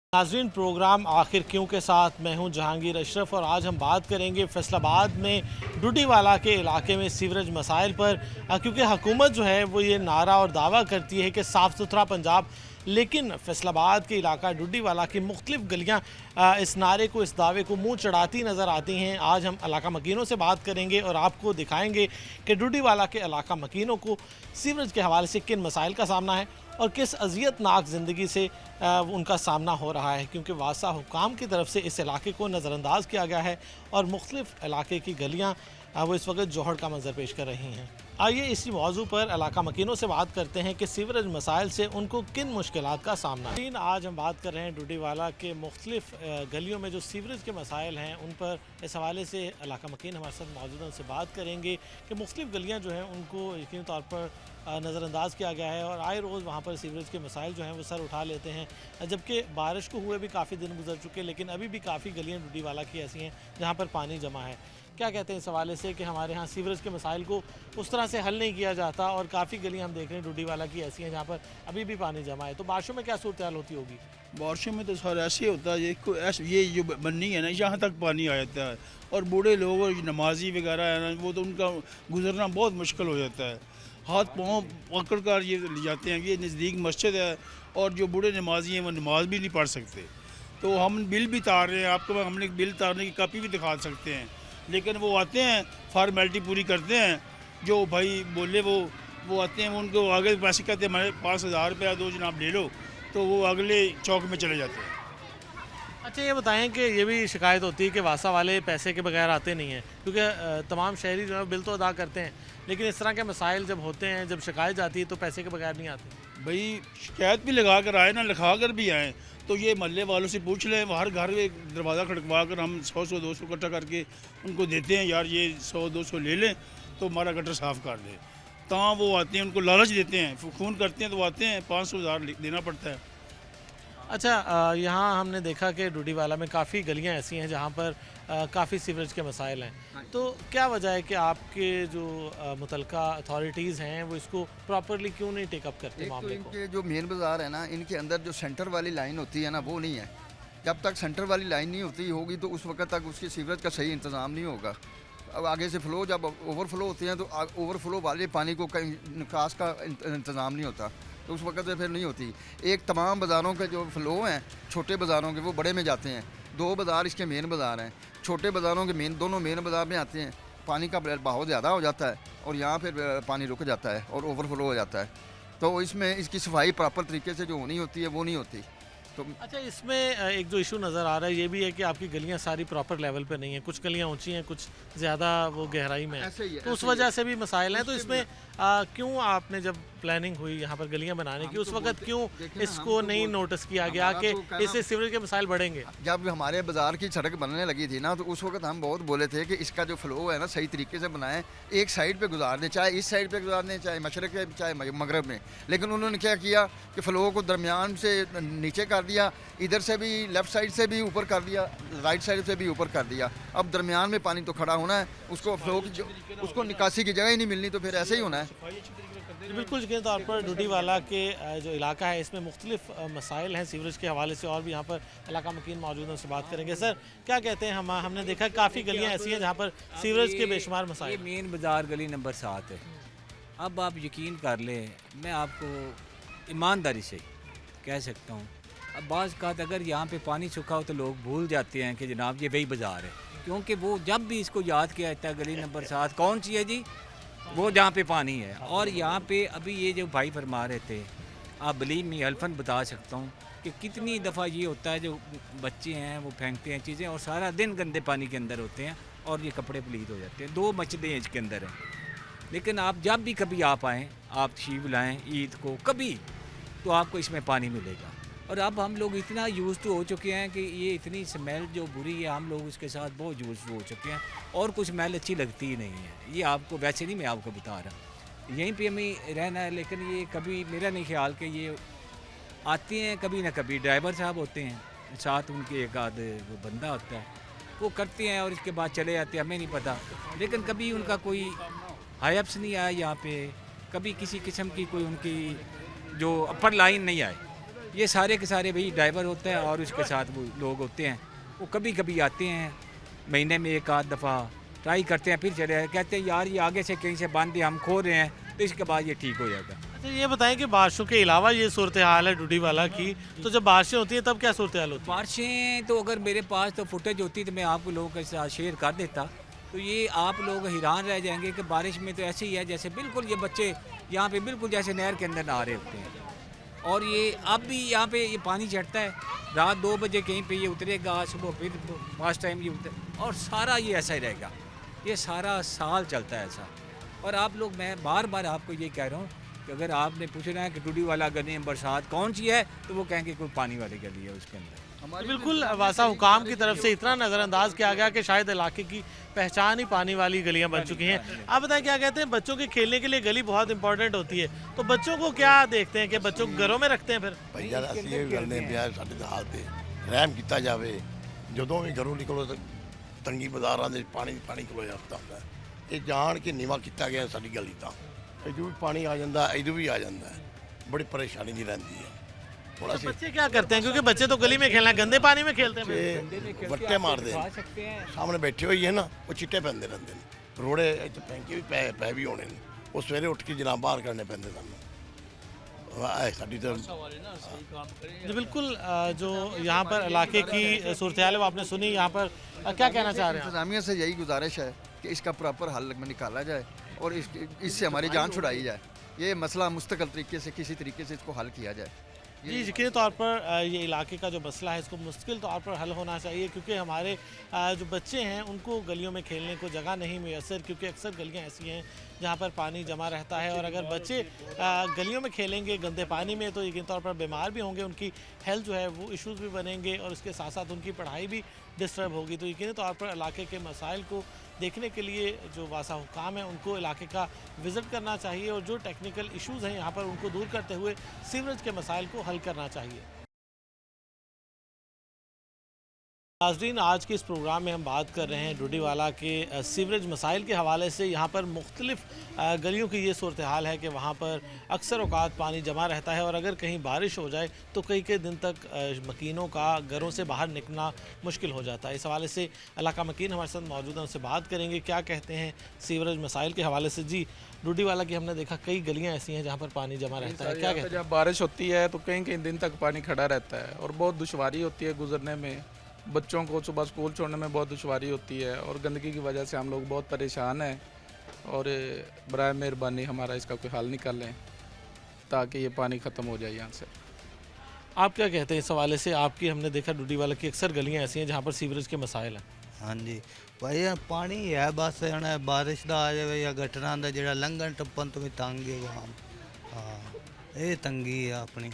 नाजरीन, प्रोग्राम आखिर क्यों के साथ मैं हूं जहांगीर अशरफ और आज हम बात करेंगे फैसलाबाद में डूडीवाला के इलाके में सीवरेज मसाइल पर। क्योंकि हुकूमत जो है वो ये नारा और दावा करती है कि साफ़ सुथरा पंजाब, लेकिन फैसलाबाद के इलाका डूडीवाला की मुख्तलिफ गलियाँ इस नारे को, इस दावे को मुँह चढ़ाती नज़र आती हैं। आज हम इलाका मकीनों से बात करेंगे और आपको दिखाएंगे कि डूडीवाला के इलाका मकीनों को सीवरेज के हवाले से किन मसाइल का सामना है और किस अजियतनाक ज़िंदगी से उनका सामना हो रहा है। क्योंकि वासा हुकाम की तरफ से इस इलाके को नज़रअंदाज किया गया है और मुख्तलिफ इलाके की गलियाँ वो इस वक्त जोहड़ का मंजर पेश कर रही हैं। आइए इसी मौजू पर इलाका मकीनों से बात करते हैं कि सीवरेज मसाइल से उनको किन मुश्किलात का सामना है। आज हम बात कर रहे हैं डूडीवाला के मुख्तलिफ गलियों में जो सीवरेज के मसाइल हैं उन पर। इस हवाले से इलाका मकीन हमारे साथ मौजूद हैं, उनसे बात करेंगे कि मुख्तलिफ गलियाँ जो हैं उनको यकीनी तौर पर नज़रअंदाज किया गया है और आए रोज़ वहाँ पर सीवरेज के मसाइल जो हैं वो सर उठा लेते हैं। जबकि बारिश को हुए भी काफ़ी दिन गुजर चुके, लेकिन अभी भी काफ़ी गलियाँ डूडीवाला की ऐसी हैं जहाँ पर पानी जमा है। क्या कहते हैं इस हवाले से कि हमारे यहाँ सीवरेज के मसाइल को उस तरह से हल नहीं किया जाता और काफ़ी गलियाँ हम देख रहे हैं डूडीवाला की ऐसी हैं जहाँ पर अभी भी पानी जमा है, तो बारिशों में क्या सूरत हाल होती होगी? बारिशों में तो सर ऐसे होता है, ये जो बननी है ना, यहाँ तक पानी आ जाता है और बूढ़े लोग और नमाजी वगैरह है ना, वो तो उनका गुजरना बहुत मुश्किल हो जाता है। हाथ पाँव पकड़ कर ये ले जाते हैं। ये नज़दीक मस्जिद है और जो बूढ़े नमाजी हैं वो नमाज भी नहीं पढ़ सकते। तो हम बिल भी तार रहे हैं, आपको हमने बिल तारने की कापी भी दिखा सकते हैं, लेकिन वो आते हैं, फॉर्मेलिटी पूरी करते हैं, जो भाई बोले वो आते हैं, उनको आगे पैसे कहते हैं हमारे 5,000 रुपया दो जनाब ले लो, तो वो अगले चौक में चले जाते हैं। अच्छा, ये बताएं कि ये भी शिकायत होती है कि वासा वाले पैसे के बगैर आते नहीं हैं, क्योंकि तमाम शहरी जो है बिल तो अदा करते हैं, लेकिन इस तरह के मसाइल जब होते हैं, जब शिकायत जाती है तो पैसे के बगैर नहीं आते। भाई शिकायत भी लगा कर आए ना, लिखा कर भी आए, तो ये मोहल्ले वालों से पूछ लें, हर घर में दरवाज़ा खड़कवा कर हम 100-200 इकट्ठा करके उनको देते हैं, यार ये 100-200 ले लें तो हमारा गटर साफ़ कर दें। तो वो आते हैं, उनको लालच देते हैं, फ़ोन करते हैं तो वो आते हैं, 500,000 देना पड़ता है। अच्छा, यहाँ हमने देखा कि डूडीवाला में काफ़ी गलियाँ ऐसी हैं जहाँ पर काफ़ी सीवरेज के मसाइल हैं, तो क्या वजह है कि आपके जो मुतलका अथॉरिटीज़ हैं वो इसको प्रॉपरली क्यों नहीं टेकअप करते एक तो मामले को? इनके जो मेन बाज़ार है ना, इनके अंदर जो सेंटर वाली लाइन होती है ना, वो नहीं है। जब तक सेंटर वाली लाइन नहीं होगी तो उस वक्त तक उसकी सीवरेज का सही इंतज़ाम नहीं होगा। अब आगे से फ्लो, जब ओवरफ्लो होते हैं तो ओवरफ्लो वाले पानी को कहीं निकास का इंतज़ाम नहीं होता, तो उस वक्त से फिर नहीं होती। एक तमाम बाज़ारों के जो फ़्लो हैं, छोटे बाज़ारों के, वो बड़े में जाते हैं। 2 बाज़ार इसके मेन बाज़ार हैं, छोटे बाज़ारों के दोनों मेन बाज़ार में आते हैं। पानी का बहाव ज़्यादा हो जाता है और यहाँ फिर पानी रुक जाता है और ओवरफ्लो हो जाता है, तो इसमें इसकी सफाई प्रॉपर तरीके से जो होनी होती है वो नहीं होती। तो अच्छा, इसमें एक जो इशू नज़र आ रहा है ये भी है कि आपकी गलियाँ सारी प्रॉपर लेवल पे नहीं हैं, कुछ गलियाँ ऊंची हैं, कुछ ज़्यादा वो गहराई में है, ऐसे ही है, तो उस ऐसे ही वजह है। से भी मसाइल हैं। तो उसके इसमें क्यों आपने जब प्लानिंग हुई यहाँ पर गलियाँ बनाने की, हम उस तो वक्त बोलते- क्यों देखें ना, इसको हम तो नहीं बोल- नोटिस किया गया हमारा कि तो कहना- इससे सीवरेज के मसाइल बढ़ेंगे? जब हमारे बाज़ार की सड़क बनने लगी थी ना, तो उस वक्त हम बहुत बोले थे कि इसका जो फ़्लो है ना सही तरीके से बनाएं, एक साइड पे गुजार दें, चाहे इस साइड पे गुजार दें, चाहे मशरक़ में, चाहे मगरब में। लेकिन उन्होंने क्या किया कि फ़्लो को दरमियान से नीचे कर दिया, इधर से भी लेफ़्ट साइड से भी ऊपर कर दिया, राइट साइड से भी ऊपर कर दिया। अब दरमियान में पानी तो खड़ा होना है, उसको फ़्लो की उसको निकासी की जगह ही नहीं मिलनी, तो फिर ऐसे ही होना है। बिल्कुल, यकीनी तौर पर डूडीवाला के जो इलाका है इसमें मुख्तलिफ मसाइल हैं सीवरेज के हवाले से, और भी यहाँ पर इलाका मकीन मौजूद हैं, उससे बात करेंगे। सर, क्या कहते हैं? हमने देखा काफ़ी गलियाँ ऐसी हैं जहाँ पर सीवरेज के बेशुमार ये मसाइल। मेन बाज़ार गली नंबर 7 है। अब आप यकीन कर लें, मैं आपको ईमानदारी से कह सकता हूँ, अब बाज़ का अगर यहाँ पे पानी सूखा हो तो लोग भूल जाते हैं कि जनाब ये वही बाज़ार है, क्योंकि वो जब भी इसको याद किया जाता है गली नंबर 7 कौन सी है जी, वो जहाँ पे पानी है। और यहाँ पे अभी ये जो भाई फरमा रहे थे, आप बिलीव मी, अल्फन बता सकता हूँ कि कितनी दफ़ा ये होता है, जो बच्चे हैं वो फेंकते हैं चीज़ें और सारा दिन गंदे पानी के अंदर होते हैं और ये कपड़े पलीद हो जाते हैं। 2 मस्जिदें इसके अंदर हैं, लेकिन आप जब भी कभी आप आएँ, आप तशरीफ़ लाएँ ईद को कभी, तो आपको इसमें पानी मिलेगा। और अब हम लोग इतना यूज़ तो हो चुके हैं कि ये इतनी स्मेल जो बुरी है, हम लोग उसके साथ बहुत यूज़ हो चुके हैं और कुछ स्मेल अच्छी लगती ही नहीं है। ये आपको वैसे नहीं, मैं आपको बता रहा, यहीं पे हमें रहना है, लेकिन ये कभी मेरा नहीं ख्याल कि ये आते हैं, कभी ना कभी ड्राइवर साहब होते हैं, साथ उनके एक आध वो बंदा होता है, वो करते हैं और इसके बाद चले जाते हैं, हमें नहीं पता। लेकिन कभी उनका कोई हायप्स नहीं आया यहाँ पे, कभी किसी किस्म की कोई उनकी जो अपर लाइन नहीं आए। ये सारे के सारे भाई ड्राइवर होते हैं और उसके साथ वो लोग होते हैं, वो कभी कभी आते हैं महीने में एक आध दफ़ा ट्राई करते हैं, फिर चले आए, कहते हैं यार ये आगे से कहीं से बांध दिया हम खो रहे हैं, तो इसके बाद ये ठीक हो जाएगा। अच्छा ये बताएं कि बारिशों के अलावा ये सूरत हाल है डूडीवाला की, तो जब बारिशें होती हैं तब क्या सूरत हाल होती है? बारिशें तो अगर मेरे पास तो फुटेज होती तो मैं आपको लोगों के साथ शेयर कर देता, तो ये आप लोग हैरान रह जाएंगे कि बारिश में तो ऐसे ही है जैसे बिल्कुल ये बच्चे यहाँ पे बिल्कुल जैसे नहर के अंदर नहा रहे होते हैं। और ये अब भी यहाँ पे ये पानी चढ़ता है, रात 2 बजे कहीं पे ये उतरेगा, सुबह फिर 5 टाइम ये उतर, और सारा ये ऐसा ही रहेगा, ये सारा साल चलता है ऐसा। और आप लोग, मैं बार बार आपको ये कह रहा हूँ कि अगर आपने पूछना है कि डूडीवाला गली में बरसात कौन सी है, तो वो कहेंगे कोई पानी वाली गली है उसके अंदर। तो बिल्कुल वासा हुकाम की तरफ से इतना नज़रअंदाज किया गया कि शायद इलाके की पहचान ही पानी वाली गलियां बन चुकी हैं। आप बताएं क्या कहते हैं, बच्चों के खेलने के लिए गली बहुत इंपॉर्टेंट होती है, तो बच्चों को क्या देखते हैं कि बच्चों को घरों में रखते हैं फिर? ਭਾਈ ਯਾਰ ਅਸੀਂ ਇਹ ਕਰਦੇ ਪਿਆ ਸਾਡੇ ਦੇ ਹਾਲ ਤੇ ਰਹਿਮ ਕੀਤਾ ਜਾਵੇ। ਜਦੋਂ ਵੀ ਘਰੋਂ ਨਿਕਲੋ ਤਾਂ ਤੰਗੀ ਬਾਜ਼ਾਰਾਂ ਦੇ ਪਾਣੀ ਖਲੋਇਆ ਹੁੰਦਾ ਹੈ। ਇਹ ਜਾਣ ਕੇ ਨੀਵਾ ਕੀਤਾ ਗਿਆ ਸਾਡੀ ਗਲੀ ਤਾਂ, ਇਦੋਂ ਵੀ ਪਾਣੀ ਆ ਜਾਂਦਾ, ਇਦੋਂ ਵੀ ਆ ਜਾਂਦਾ, ਬੜੀ ਪਰੇਸ਼ਾਨੀ ਨਹੀਂ ਰਹਿੰਦੀ ਹੈ। थोड़ा तो सी बच्चे क्या करते हैं, क्योंकि बच्चे तो गली में खेलना, गंदे पानी में खेलते हैं फिर। ਵੱਟੇ ਮਾਰਦੇ खा ਨੇ, सकते हैं। ਸਾਹਮਣੇ ਬੈਠੇ ਹੋਈ ਹੈ ਨਾ, ਉਹ ਚਿੱਟੇ ਪੈਂਦੇ ਰਹਿੰਦੇ ਨੇ, ਰੋੜੇ ਇੱਥੇ ਫੈਂਕੇ ਵੀ ਪੈ ਵੀ ਹੋਣੇ ਨੇ, ਉਹ ਸਵੇਰੇ ਉੱਠ ਕੇ ਜਨਾਬ ਬਾਹਰ ਕਰਨੇ ਪੈਂਦੇ ਸਾਨੂੰ। ਆਹ ਸਾਡੀ ਤਾਂ जी बिल्कुल, जो यहाँ पर इलाके की सूरत हाल है वो आपने सुनी। यहाँ पर क्या कहना चाह रहे हैं आप? इंतजामिया से यही गुजारिश है कि इसका प्रॉपर हल में निकाला जाए और इससे हमारी जान छुड़ाई जाए। ये मसला मुस्तकिल तरीके से किसी तरीके से इसको हल किया जाए। जी यकीनी तौर पर ये इलाके का जो मसला है इसको मुश्किल तौर पर हल होना चाहिए, क्योंकि हमारे जो बच्चे हैं उनको गलियों में खेलने को जगह नहीं मैसर, क्योंकि अक्सर गलियां ऐसी हैं जहां पर पानी जमा रहता है, और अगर बच्चे गलियों में खेलेंगे गंदे पानी में तो यकीनी तौर पर बीमार भी होंगे, उनकी हेल्थ जो है वो इश्यूज़ भी बनेंगे, और उसके साथ साथ उनकी पढ़ाई भी डिस्टर्ब होगी। तो यकीनी तौर पर इलाके के मसाइल को देखने के लिए जो वासा हुकाम है उनको इलाके का विज़िट करना चाहिए, और जो टेक्निकल इश्यूज़ हैं यहाँ पर उनको दूर करते हुए सीवरेज के मसाइल को हल करना चाहिए। नाज़रीन, आज के इस प्रोग्राम में हम बात कर रहे हैं डूडीवाला के सीवरेज मसाइल के हवाले से। यहाँ पर मुख्तलिफ गलियों की ये सूरत हाल है कि वहाँ पर अक्सर औकात पानी जमा रहता है, और अगर कहीं बारिश हो जाए तो कई दिन तक मकीनों का घरों से बाहर निकलना मुश्किल हो जाता है। इस हवाले से इलाका मकीन हमारे साथ मौजूद हैं, उनसे बात करेंगे क्या कहते हैं सीवरेज मसाइल के हवाले से। जी, डूडीवाला की हमने देखा कई गलियाँ ऐसी हैं जहाँ पर पानी जमा रहता है, क्या कहते हैं? जब बारिश होती है तो कई दिन तक पानी खड़ा रहता है और बहुत दुश्वारी होती है गुजरने में। बच्चों को सुबह स्कूल छोड़ने में बहुत दुश्वारी होती है, और गंदगी की वजह से हम लोग बहुत परेशान हैं। और बराए मेहरबानी हमारा इसका कोई हल निकालें ताकि ये पानी ख़त्म हो जाए यहाँ से। आप क्या कहते हैं इस हवाले से? आपकी हमने देखा डूडीवाला की अक्सर गलियाँ ऐसी हैं जहाँ पर सीवरेज के मसाइल हैं। हाँ जी भाई, पानी है बस हुण बारिश का आ जाए या घटना का जो लंघन टप्पन तो भी तंग है वहाँ। हाँ, ये तंगी है अपनी।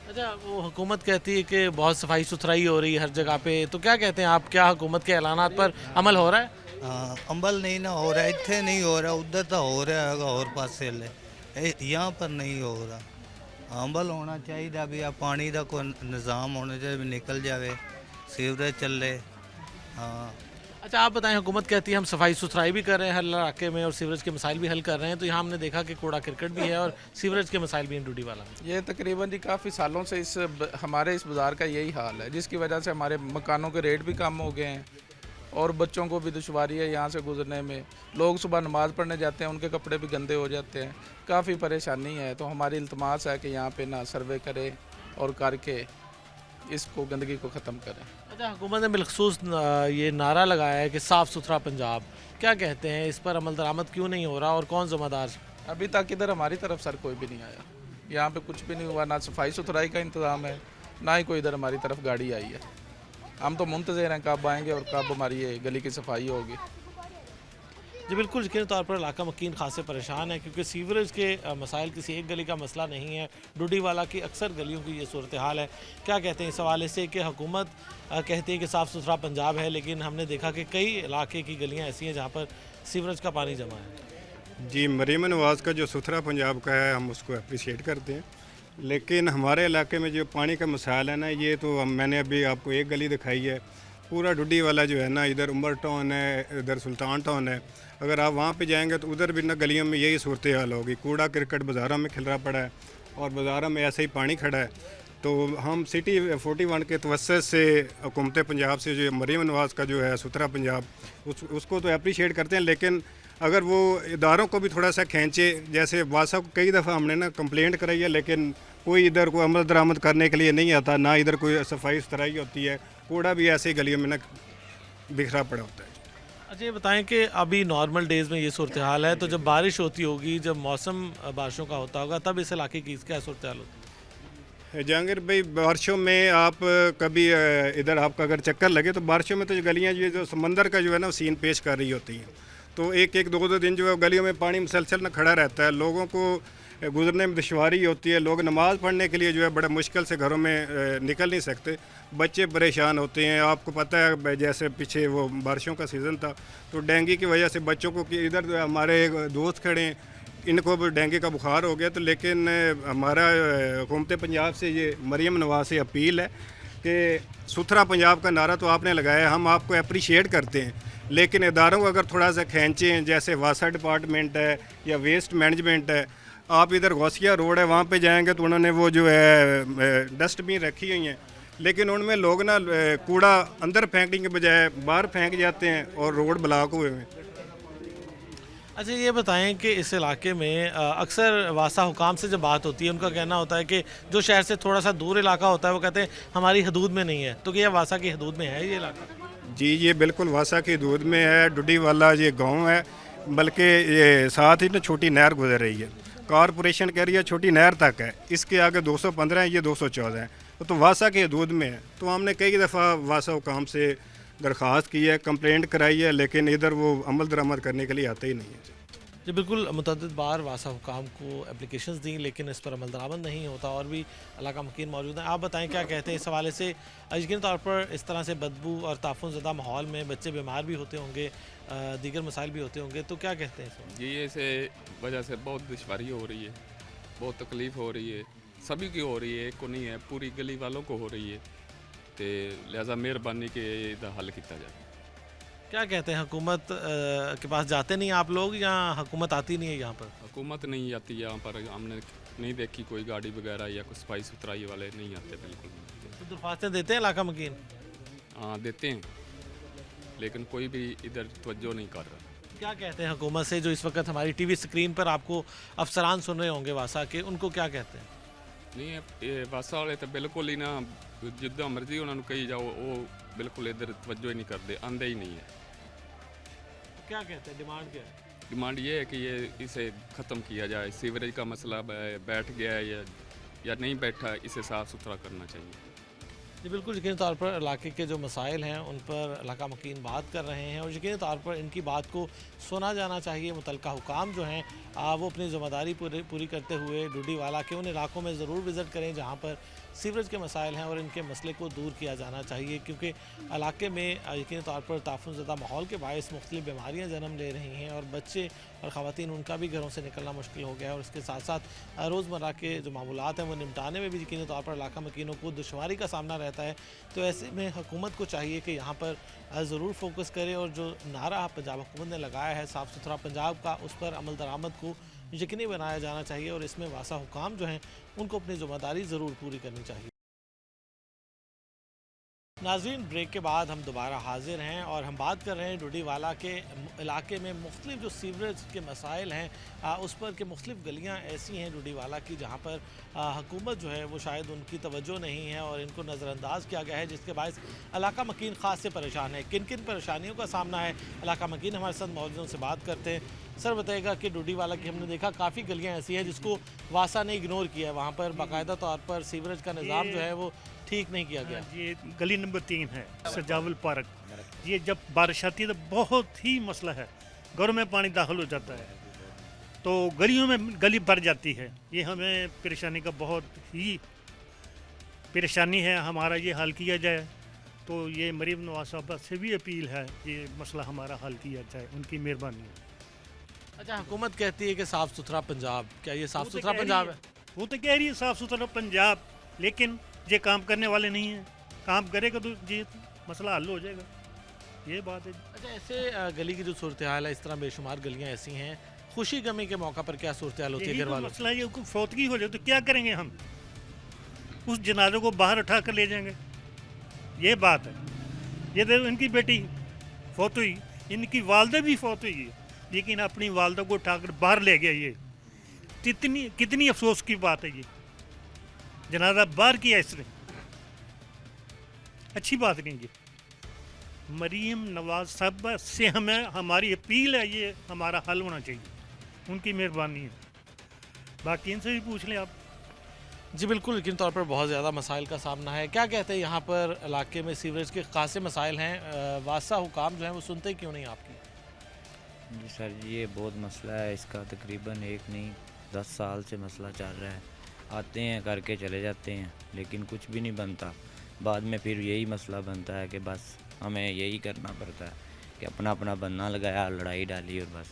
अच्छा, वो हुकूमत कहती है कि बहुत सफाई सुथराई हो रही है हर जगह पे, तो क्या कहते हैं आप, क्या हुकूमत के ऐलानात पर अमल हो रहा है? हाँ, अमल नहीं ना हो रहा है, इतने नहीं हो रहा, उधर तो हो रहा है और पासे ले, यहाँ पर नहीं हो रहा। अमल होना चाहिए, अभी पानी का कोई निज़ाम होना चाहिए, निकल जाए, सीवरेज चले। हाँ। अच्छा, आप बताएं, हुकूमत कहती है हम सफाई सुथराई भी कर रहे हैं हर इलाके में और सीवरेज के मसाइल भी हल कर रहे हैं, तो यहाँ हमने देखा कि कूड़ा क्रिकेट भी है और सीवरेज के मसाइल भी हैं डूडीवाला में। ये तकरीबन जी काफ़ी सालों से हमारे इस बाज़ार का यही हाल है, जिसकी वजह से हमारे मकानों के रेट भी कम हो गए हैं और बच्चों को भी दुश्वारी है यहाँ से गुजरने में। लोग सुबह नमाज़ पढ़ने जाते हैं, उनके कपड़े भी गंदे हो जाते हैं, काफ़ी परेशानी है। तो हमारी इल्तमास है कि यहाँ पे ना सर्वे करें और करके इसको गंदगी को ख़त्म करें। अच्छा, हुकूमत ने बिलखसूस ये नारा लगाया है कि साफ़ सुथरा पंजाब, क्या कहते हैं इस पर अमल दरामद क्यों नहीं हो रहा और कौन ज़िम्मेदार? अभी तक इधर हमारी तरफ सर कोई भी नहीं आया, यहाँ पे कुछ भी नहीं हुआ, ना सफाई सुथराई का इंतज़ाम है, ना ही कोई इधर हमारी तरफ गाड़ी आई है। हम तो मुंतज़िर हैं कब आएंगे और कब हमारी ये गली की सफाई होगी। जी बिल्कुल, यकीनी तौर पर इलाका मकीन खासे परेशान है, क्योंकि सीवरेज के मसाइल किसी एक गली का मसला नहीं है, डूडीवाला की अक्सर गलियों की ये सूरत हाल है। क्या कहते हैं इस हवाले से कि हुकूमत कहती है कि साफ़ सुथरा पंजाब है, लेकिन हमने देखा कि कई इलाके की गलियाँ ऐसी हैं जहाँ पर सीवरेज का पानी जमा है। जी, मरीम नवाज़ का जो सुथरा पंजाब का है हम उसको अप्रिशिएट करते हैं, लेकिन हमारे इलाके में जो पानी का मसाइल है ना, ये तो मैंने अभी आपको एक गली दिखाई है, पूरा डूडीवाला जो है ना, इधर उमर टाउन है, इधर सुल्तान टाउन है, अगर आप वहाँ पे जाएंगे तो उधर भी ना गलियों में यही सूरत हाल होगी। कूड़ा क्रिकेट बाज़ारों में खिलरा पड़ा है और बाज़ारों में ऐसे ही पानी खड़ा है। तो हम सिटी 41 के तवस्सुत से हुकूमत पंजाब से जो मरीम नवाज़ का जो है सुथरा पंजाब उसको तो अप्रिशिएट करते हैं, लेकिन अगर वो इदारों को भी थोड़ा सा खींचे, जैसे वासा को कई दफ़ा हमने ना कंप्लेंट कराई है, लेकिन कोई इधर को अमल दरामद करने के लिए नहीं आता, ना इधर कोई सफाई सुथराई होती है, कूड़ा भी ऐसे गलियों में ना बिखरा पड़ा होता है। अच्छा ये बताएं कि अभी नॉर्मल डेज़ में ये सूरत हाल है, तो जब बारिश होती होगी, जब मौसम बारिशों का होता होगा, तब इस इलाके की क्या सूरत हाल होती है? जहांगीर भाई, बारिशों में आप कभी इधर आपका अगर चक्कर लगे तो बारिशों में तो जो गलियाँ ये जो समंदर का जो है ना सीन पेश कर रही होती हैं, तो एक एक दो दो दिन जो है गलियों में पानी मुसलसल ना खड़ा रहता है, लोगों को गुजरने में दुश्वारी होती है, लोग नमाज़ पढ़ने के लिए जो है बड़ा मुश्किल से घरों में निकल नहीं सकते, बच्चे परेशान होते हैं। आपको पता है जैसे पीछे वो बारिशों का सीज़न था, तो डेंगू की वजह से बच्चों को इधर हमारे दोस्त खड़े हैं, इनको भी डेंगू का बुखार हो गया, तो लेकिन हमारा हुकूमत पंजाब से ये मरीम नवाज़ से अपील है कि सुथरा पंजाब का नारा तो आपने लगाया, हम आपको अप्रिशिएट करते हैं, लेकिन इदारों को अगर थोड़ा सा खींचें, जैसे वासा डिपार्टमेंट है या वेस्ट मैनेजमेंट है, आप इधर गौसिया रोड है वहाँ पे जाएंगे तो उन्होंने वो जो है डस्टबिन रखी हुई हैं, लेकिन उनमें लोग ना कूड़ा अंदर फेंकने के बजाय बाहर फेंक जाते हैं और रोड ब्लॉक हुए हैं। अच्छा ये बताएं कि इस इलाके में अक्सर वासा हुकाम से जब बात होती है, उनका कहना होता है कि जो शहर से थोड़ा सा दूर इलाका होता है वो कहते हैं हमारी हदूद में नहीं है, तो क्या वासा की हदूद में है ये इलाका? जी ये बिल्कुल वासा की हदूद में है, डुडी वाला ये गांव है, बल्कि ये साथ ही ना छोटी नहर गुजर रही है, कॉरपोरेशन कह रही है छोटी नहर तक है, इसके आगे 215 है, ये 214 है, तो वासा की हदूद में है। तो हमने कई दफ़ा वासा हुकाम से दरख्वास्त की है, कंप्लेंट कराई है, लेकिन इधर वो अमल दरामद करने के लिए आते ही नहीं है। जी बिल्कुल, मुतअद्दिद बार वासा हुकाम को एप्लीकेशंस दी, लेकिन इस पर अमल दरामद नहीं होता, और भी इलाका मुकीन मौजूद हैं। आप बताएं क्या कहते हैं इस हवाले से? यकीनी तौर पर इस तरह से बदबू और ताफ़ुन ज़दा माहौल में बच्चे बीमार भी होते होंगे, दीगर मसाइल भी होते होंगे, तो क्या कहते हैं इस? जी इस वजह से बहुत दुश्वारी हो रही है, बहुत तकलीफ़ हो रही है, सभी की हो रही है, एक को नहीं है, पूरी गली वालों को हो रही है, तो लिहाजा मेहरबानी के इसका हल किया जाए। क्या कहते हैं, हुकूमत के पास जाते नहीं आप लोग, या हुकूमत आती नहीं है यहाँ पर? हुकूमत नहीं आती यहाँ पर, हमने नहीं देखी कोई गाड़ी वगैरह या कुछ सफाई सुथराई वाले नहीं आते, बिल्कुल नहीं आते। तो दरख्वास्तें देते हैं इलाका मकीन? हाँ देते हैं, लेकिन कोई भी इधर तवज्जो नहीं कर रहा। क्या कहते हैं हुकूमत से, जो इस वक्त हमारी टीवी स्क्रीन पर आपको अफसरान सुन रहे होंगे वासा के, उनको क्या कहते हैं? नहीं ये वासा वाले तो बिल्कुल ही ना, जिदा मर्जी उन्होंने कही जाओ, वो बिल्कुल इधर तवज्जो ही नहीं करते, आंदे ही नहीं है। क्या कहते हैं, डिमांड क्या है? डिमांड ये है कि ये इसे ख़त्म किया जाए, सीवरेज का मसला बैठ गया है या नहीं बैठा, इसे साफ़ सुथरा करना चाहिए। जी बिल्कुल, यकीनी तौर पर इलाके के जो मसाइल हैं उन पर इलाका मकीन बात कर रहे हैं, और यकीनी तौर पर इनकी बात को सुना जाना चाहिए। मुतलका हुकाम जो हैं वो अपनी ज़िम्मेदारी पूरी करते हुए डुडी वाला के उन इलाकों में ज़रूर विज़िट करें जहाँ पर सीवरेज के मसाइल हैं, और इनके मसले को दूर किया जाना चाहिए, क्योंकि इलाके में यकीनी तौर पर ताफ़ुन ज़दा माहौल के बायस मुख्तलिफ़ बीमारियाँ जन्म ले रही हैं, और बच्चे और ख़वातीन उनका भी घरों से निकलना मुश्किल हो गया है, और इसके साथ साथ रोज़मर्रा के जो मामूलात हैं वो निपटाने में भी यकीनी तौर पर इलाका मकीनों को दुश्वारी का सामना रहता है। तो ऐसे में हुकूमत को चाहिए कि यहाँ पर ज़रूर फोकस करे, और जो नारा पंजाब हुकूमत ने लगाया है साफ़ सुथरा पंजाब का, उस पर अमल दरामद को यकीनी बनाया जाना चाहिए, और इसमें वासा हुकाम जो हैं उनको अपनी ज़िम्मेदारी ज़रूर पूरी करनी चाहिए। नाज़रीन, ब्रेक के बाद हम दोबारा हाजिर हैं, और हम बात कर रहे हैं डुडी वाला के इलाके में मुख्तलिफ जो सीवरेज के मसाइल हैं उस पर कि मुख्तलिफ गलियाँ ऐसी हैं डुडी वाला की जहाँ पर हुकूमत जो है वो शायद उनकी तवज्जो नहीं है और इनको नज़रअंदाज किया गया है, जिसके बायस इलाका मकीन ख़ास से परेशान है। किन किन परेशानियों का सामना है, इलाका मकीन हमारे साथ मौजूद से बात करते हैं। सर बताइएगा कि डुडी वाला की हमने देखा काफ़ी गलियाँ ऐसी हैं जिसको वासा ने इग्नोर किया है, वहाँ पर बाकायदा तौर पर सीवरेज का निज़ाम जो है वो ठीक नहीं किया गया। ये गली नंबर 3 है, सजावल पार्क। ये जब बारिश आती है तो बहुत ही मसला है, घरों में पानी दाखिल हो जाता है, तो गलियों में गली भर जाती है। ये हमें परेशानी का बहुत ही परेशानी है, हमारा ये हल किया जाए। तो ये मरीम नवाज साहब से भी अपील है, ये मसला हमारा हल किया जाए, उनकी मेहरबानी है। अच्छा, हुकूमत कहती है कि साफ़ सुथरा पंजाब, क्या ये साफ़ सुथरा पंजाब है? वो तो कह रही है साफ़ सुथरा पंजाब, लेकिन ये काम करने वाले नहीं हैं। काम करेगा तो ये मसला हल हो जाएगा, ये बात है। अच्छा, ऐसे गली की जो सूरत हाल है, इस तरह बेशुमार गलियाँ ऐसी हैं, खुशी गमी के मौका पर क्या सूरत हाल होती है घर वालों? मसला ये फौतगी हो जाए तो क्या करेंगे हम? उस जनाजे को बाहर उठा कर ले जाएंगे? ये बात है। ये तो इनकी बेटी फौत हुई, इनकी वालदा भी फौत हुई है, लेकिन अपनी वालदा को उठाकर बाहर ले गया। ये कितनी अफसोस की बात है। ये जनाजा बाहर किया इसने, अच्छी बात नहीं। ये मरीम नवाज साहब से हमें हमारी अपील है, ये हमारा हल होना चाहिए, उनकी मेहरबानी है। बाकी इनसे भी पूछ लें आप। जी बिल्कुल, यकीन तौर पर बहुत ज़्यादा मसाइल का सामना है। क्या कहते हैं यहाँ पर इलाके में सीवरेज के खासे मसाइल हैं, वासा हुकाम जो हैं वो सुनते क्यों नहीं आपकी? जी सर, ये बहुत मसला है इसका, तकरीबन 1 नहीं 10 साल से मसला चल रहा है। आते हैं करके चले जाते हैं, लेकिन कुछ भी नहीं बनता। बाद में फिर यही मसला बनता है कि बस हमें यही करना पड़ता है कि अपना अपना बनना लगाया, लड़ाई डाली और बस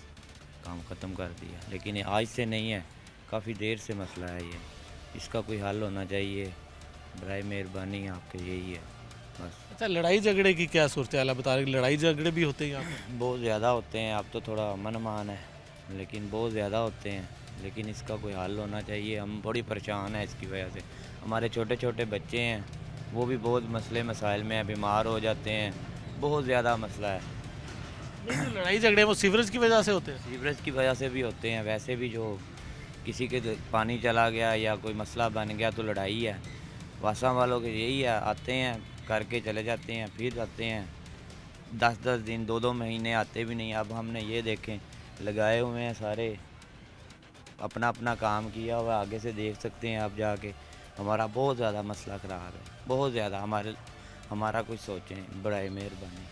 काम ख़त्म कर दिया। लेकिन ये आज से नहीं है, काफ़ी देर से मसला है ये, इसका कोई हल होना चाहिए। बराए मेहरबानी आपके यही है बस। अच्छा, लड़ाई झगड़े की क्या सूरत हाल है? बता रहे लड़ाई झगड़े भी होते हैं यहाँ पर? बहुत ज़्यादा होते हैं। अब तो थोड़ा अमन अमान है, लेकिन बहुत ज़्यादा होते हैं। लेकिन इसका कोई हल होना चाहिए। हम बड़ी परेशान हैं इसकी वजह से। हमारे छोटे छोटे बच्चे हैं, वो भी बहुत मसले मसाइल में हैं, बीमार हो जाते हैं, बहुत ज़्यादा मसला है। नहीं, जो लड़ाई झगड़े वो सीवरेज की वजह से होते हैं? सीवरेज की वजह से भी होते हैं, वैसे भी जो किसी के पानी चला गया या कोई मसला बन गया तो लड़ाई है। वासा वालों के यही है, आते हैं करके चले जाते हैं, फिर आते हैं 10-10 दिन 2-2 महीने आते भी नहीं। अब हमने ये देखें लगाए हुए हैं सारे, अपना अपना काम किया हुआ, आगे से देख सकते हैं आप जाके। हमारा बहुत ज़्यादा मसला ख़राब है, बहुत ज़्यादा। हमारा कुछ सोचें, बड़ाई मेहरबानी।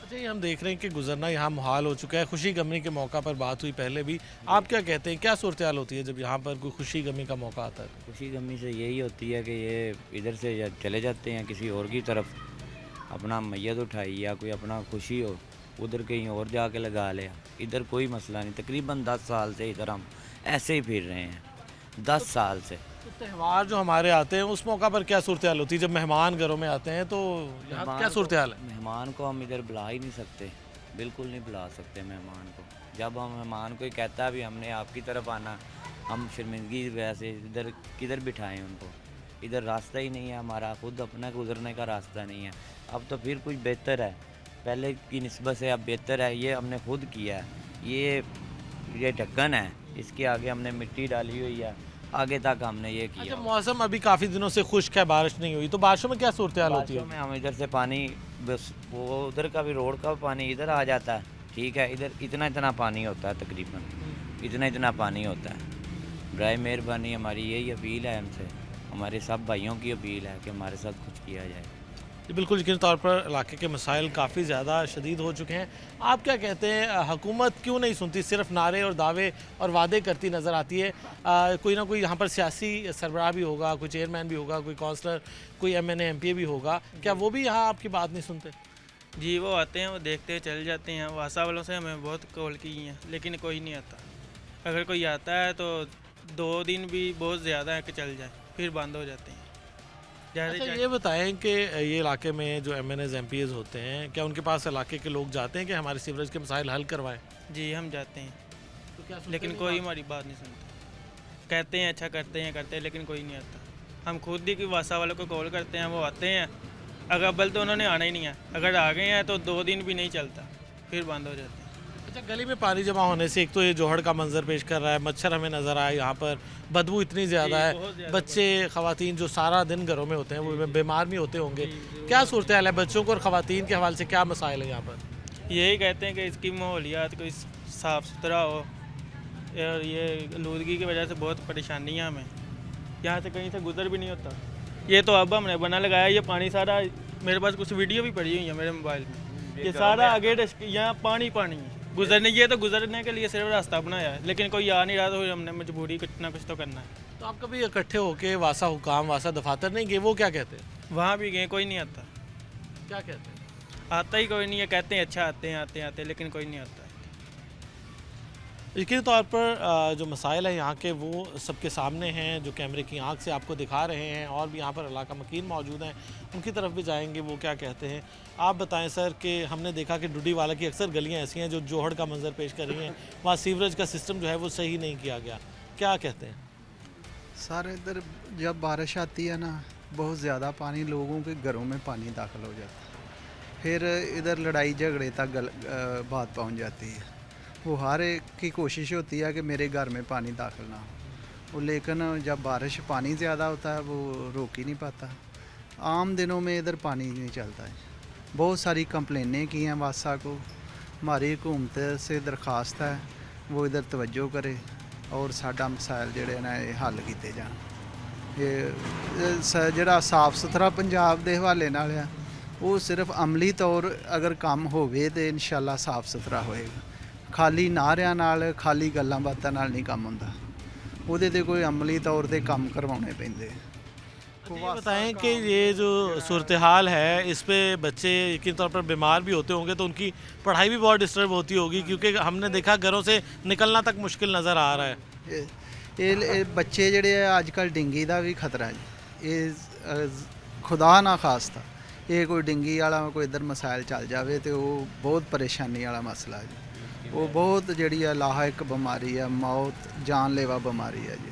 अच्छा, ये हम देख रहे हैं कि गुजरना यहाँ मुहाल हो चुका है। खुशी गमी के मौका पर बात हुई पहले भी, आप क्या कहते हैं, क्या सूरत हाल होती है जब यहाँ पर कोई खुशी गमी का मौका आता है? खुशी गमी से यही होती है कि ये इधर से चले जाते हैं किसी और की तरफ, अपना मैयत उठाई या कोई अपना खुशी हो उधर कहीं और जाके लगा लिया। इधर कोई मसला नहीं। तकरीबन 10 साल से इधर हम ऐसे ही फिर रहे हैं, 10 साल से। तो त्यौहार जो हमारे आते हैं उस मौका पर क्या सूरत हाल होती है? जब मेहमान घरों में आते हैं तो यहाँ क्या सूरत हाल है? मेहमान को हम इधर बुला ही नहीं सकते, बिल्कुल नहीं बुला सकते मेहमान को। जब हम मेहमान कोई कहता भी हमने आपकी तरफ आना, हम शर्मिंदगी की वजह से इधर किधर बिठाएं उनको? इधर रास्ता ही नहीं है हमारा, खुद अपना गुजरने का रास्ता नहीं है। अब तो फिर कुछ बेहतर है, पहले की निस्बत से अब बेहतर है। ये हमने खुद किया है, ये ढक्कन है, इसके आगे हमने मिट्टी डाली हुई है, आगे तक हमने ये किया। अच्छा, मौसम अभी काफ़ी दिनों से खुश्क है, बारिश नहीं हुई, तो बारिशों में क्या सूरत हाल होती है? बारिशों में हम इधर से पानी, बस वो उधर का भी रोड का पानी इधर आ जाता है, ठीक है। इधर इतना पानी होता है, तकरीबन इतना पानी होता है। बराए मेहरबानी हमारी यही अपील है हमसे, हमारे सब भाइयों की अपील है कि हमारे साथ कुछ किया जाए। बिल्कुल, यकीनी तौर पर इलाके के मसाइल काफ़ी ज़्यादा शदीद हो चुके हैं। आप क्या कहते हैं, हुकूमत क्यों नहीं सुनती, सिर्फ नारे और दावे और वादे करती नज़र आती है? कोई ना कोई यहाँ पर सियासी सरबराह भी होगा, कोई चेयरमैन भी होगा, कोई काउंसलर, कोई MNA MP भी होगा, क्या वो भी यहाँ आपकी बात नहीं सुनते? जी, वो आते हैं, वो देखते हैं, चले जाते हैं। वासा वालों से हमें बहुत कॉल की हैं, लेकिन कोई नहीं आता। अगर कोई आता है तो 2 दिन भी बहुत ज़्यादा है कि चल जाए, फिर बंद हो जाते हैं। अच्छा, ये बताएं कि ये इलाके में जो MNAs MPs होते हैं, क्या उनके पास इलाके के लोग जाते हैं कि हमारे सीवरेज के मसाइल हल करवाएं? जी, हम जाते हैं, तो क्या लेकिन कोई हमारी बात नहीं सुनता। कहते हैं अच्छा करते हैं, लेकिन कोई नहीं आता। हम खुद ही कि वासा वालों को कॉल करते हैं, वो आते हैं। अगर बल तो उन्होंने आना ही नहीं है, अगर आ गए हैं तो 2 दिन भी नहीं चलता, फिर बंद हो जाते हैं। अच्छा, गली में पानी जमा होने से एक तो ये जोहड़ का मंजर पेश कर रहा है, मच्छर हमें नज़र आया, यहाँ पर बदबू इतनी ज़्यादा है, बच्चे ख़वातीन जो सारा दिन घरों में होते हैं वो बीमार भी होते होंगे। क्या सूरत हाल है बच्चों को और ख़वातीन के हवाले से, क्या मसाइल है यहाँ पर? यही कहते हैं कि इसकी माहौलियात कोई साफ़ सुथरा हो, और ये आलूदगी की वजह से बहुत परेशानियाँ हमें, यहाँ से कहीं से गुजर भी नहीं होता। ये तो अब हमने बना लगाया, ये पानी सारा, मेरे पास कुछ वीडियो भी पड़ी हुई है मेरे मोबाइल में, ये सारा आगे यहाँ पानी है। गुजरने ये तो गुजरने के लिए सिर्फ रास्ता बनाया है, लेकिन कोई आ नहीं रहा, तो हमने मजबूरी कुछ ना कुछ तो करना है। तो आप कभी इकट्ठे होके वासा हुकाम, वासा दफातर नहीं गए? वो क्या कहते हैं? वहाँ भी गए, कोई नहीं आता। क्या कहते हैं? आता ही कोई नहीं है, कहते हैं अच्छा आते हैं, लेकिन कोई नहीं आता। यकीनी तौर पर जो मसाइल हैं यहाँ के वो सबके सामने हैं, जो कैमरे की आंख से आपको दिखा रहे हैं, और भी यहाँ पर इलाका मकीन मौजूद हैं, उनकी तरफ भी जाएंगे, वो क्या कहते हैं। आप बताएं सर कि हमने देखा कि डुडीवाला की अक्सर गलियाँ ऐसी हैं जो जोहड़ का मंजर पेश कर रही हैं, वहाँ सीवरेज का सिस्टम जो है वो सही नहीं किया गया, क्या कहते हैं? सर इधर जब बारिश आती है ना बहुत ज़्यादा पानी, लोगों के घरों में पानी दाखिल हो जाता है, फिर इधर लड़ाई झगड़े तक बात पहुंच जाती है। वो हर एक की कोशिश होती है कि मेरे घर में पानी दाखिल ना हो, लेकिन जब बारिश पानी ज़्यादा होता है वो रोक ही नहीं पाता। आम दिनों में इधर पानी नहीं चलता है। बहुत सारी कंप्लेनें की हैं वासा को, हमारी हुकूमत से दरखास्त है वो इधर तवज्जो करे और साडा मसाइल ਜਿਹੜੇ ਨੇ ਇਹ ਹੱਲ ਕੀਤੇ ਜਾਣ। ਇਹ ਜਿਹੜਾ ਸਾਫ ਸੁਥਰਾ ਪੰਜਾਬ ਦੇ ਹਵਾਲੇ ਨਾਲ ਆ ਉਹ ਸਿਰਫ ਅਮਲੀ ਤੌਰ ਅਗਰ ਕੰਮ ਹੋਵੇ ਤੇ ਇਨਸ਼ਾਅੱਲਾ ਸਾਫ ਸੁਥਰਾ ਹੋਏਗਾ। ਖਾਲੀ ਨਾਰਿਆਂ ਨਾਲ, ਖਾਲੀ ਗੱਲਾਂ ਬਾਤਾਂ ਨਾਲ ਨਹੀਂ ਕੰਮ ਹੁੰਦਾ, ਉਹਦੇ ਤੇ ਕੋਈ ਅਮਲੀ ਤੌਰ ਤੇ ਕੰਮ ਕਰਵਾਉਣੇ ਪੈਂਦੇ। ये बताएं कि ये जो सूरत हाल है इस पे बच्चे यकीन तौर पर बीमार भी होते होंगे, तो उनकी पढ़ाई भी बहुत डिस्टर्ब होती होगी, क्योंकि हमने देखा घरों से निकलना तक मुश्किल नज़र आ रहा है। ਇਹ ਬੱਚੇ ਜਿਹੜੇ ਆ ਅੱਜ ਕੱਲ੍ਹ ਡਿੰਗੀ ਦਾ ਵੀ ਖਤਰਾ ਜੀ। ਇਹ ਖੁਦਾ ਨਾ ਖਾਸਤਾ ਇਹ ਕੋਈ ਡਿੰਗੀ ਵਾਲਾ ਕੋਈ ਇੱਧਰ ਮਸਾਇਲ ਚੱਲ ਜਾਵੇ ਤੇ ਉਹ ਬਹੁਤ ਪਰੇਸ਼ਾਨੀ ਵਾਲਾ ਮਸਲਾ ਜੀ। ਉਹ ਬਹੁਤ ਜਿਹੜੀ ਆ ਲਾਹਕ ਬਿਮਾਰੀ ਆ, ਮੌਤ ਜਾਨਲੇਵਾ ਬਿਮਾਰੀ ਆ ਜੀ।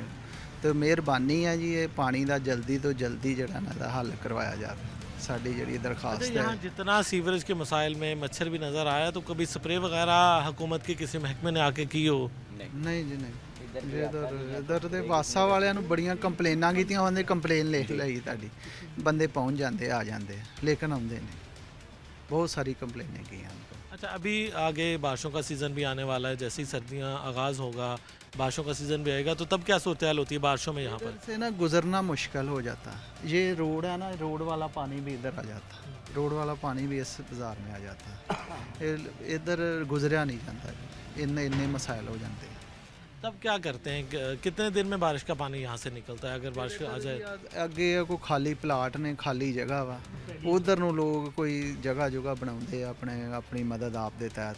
ਤੇ ਮਿਹਰਬਾਨੀ ਹੈ ਜੀ ਇਹ ਪਾਣੀ ਦਾ ਜਲਦੀ ਤੋਂ ਜਲਦੀ ਜਿਹੜਾ ਨਾ ਦਾ ਹੱਲ करवाया जाए। साड़ी जड़ी दरखास्त है। यहाँ जितना सीवरेज के मसाइल में मच्छर भी नज़र आया, तो कभी स्प्रे वगैरह हुकूमत के किसी महकमे ने आके की हो? नहीं जी नहीं। इधर ਦੇ ਵਾਸਾ ਵਾਲਿਆਂ ਨੂੰ ਬੜੀਆਂ ਕੰਪਲੇਨਾਂ ਕੀਤੀਆਂ, ਉਹਨੇ ਕੰਪਲੇਨ ਲਿਖ ਲਈ ਤੁਹਾਡੀ, ਬੰਦੇ ਪਹੁੰਚ ਜਾਂਦੇ ਆ ਜਾਂਦੇ, ਲੇਕਿਨ ਆਉਂਦੇ नहीं। बहुत सारी कंप्लेनें की हैं। अच्छा, अभी आगे बारिशों का सीज़न भी आने वाला है, जैसे ही सर्दियाँ आगाज़ होगा बारिशों का सीज़न भी आएगा, तो तब क्या सूरत हाल होती है बारिशों में यहाँ पर? से ना गुजरना मुश्किल हो जाता है। ये रोड है ना, रोड वाला पानी भी इधर आ जाता है, रोड वाला पानी भी इस बाज़ार में आ जाता है, इधर गुजरिया नहीं जाता, इन्ने मसाइल हो जाते हैं। तब क्या करते हैं? कितने दिन में बारिश का पानी यहाँ से निकलता है अगर बारिश आ जाए? ਅੱਗੇ ਕੋਈ ਖਾਲੀ ਪਲਾਟ ਨੇ, ਖਾਲੀ ਜਗ੍ਹਾ ਵਾ, ਉਧਰ ਨੂੰ ਲੋਕ ਕੋਈ ਜਗ੍ਹਾ ਜੁਗਾ ਬਣਾਉਂਦੇ ਆ ਆਪਣੀ ਮਦਦ ਆਪ ਦੇ ਤਹਿਤ।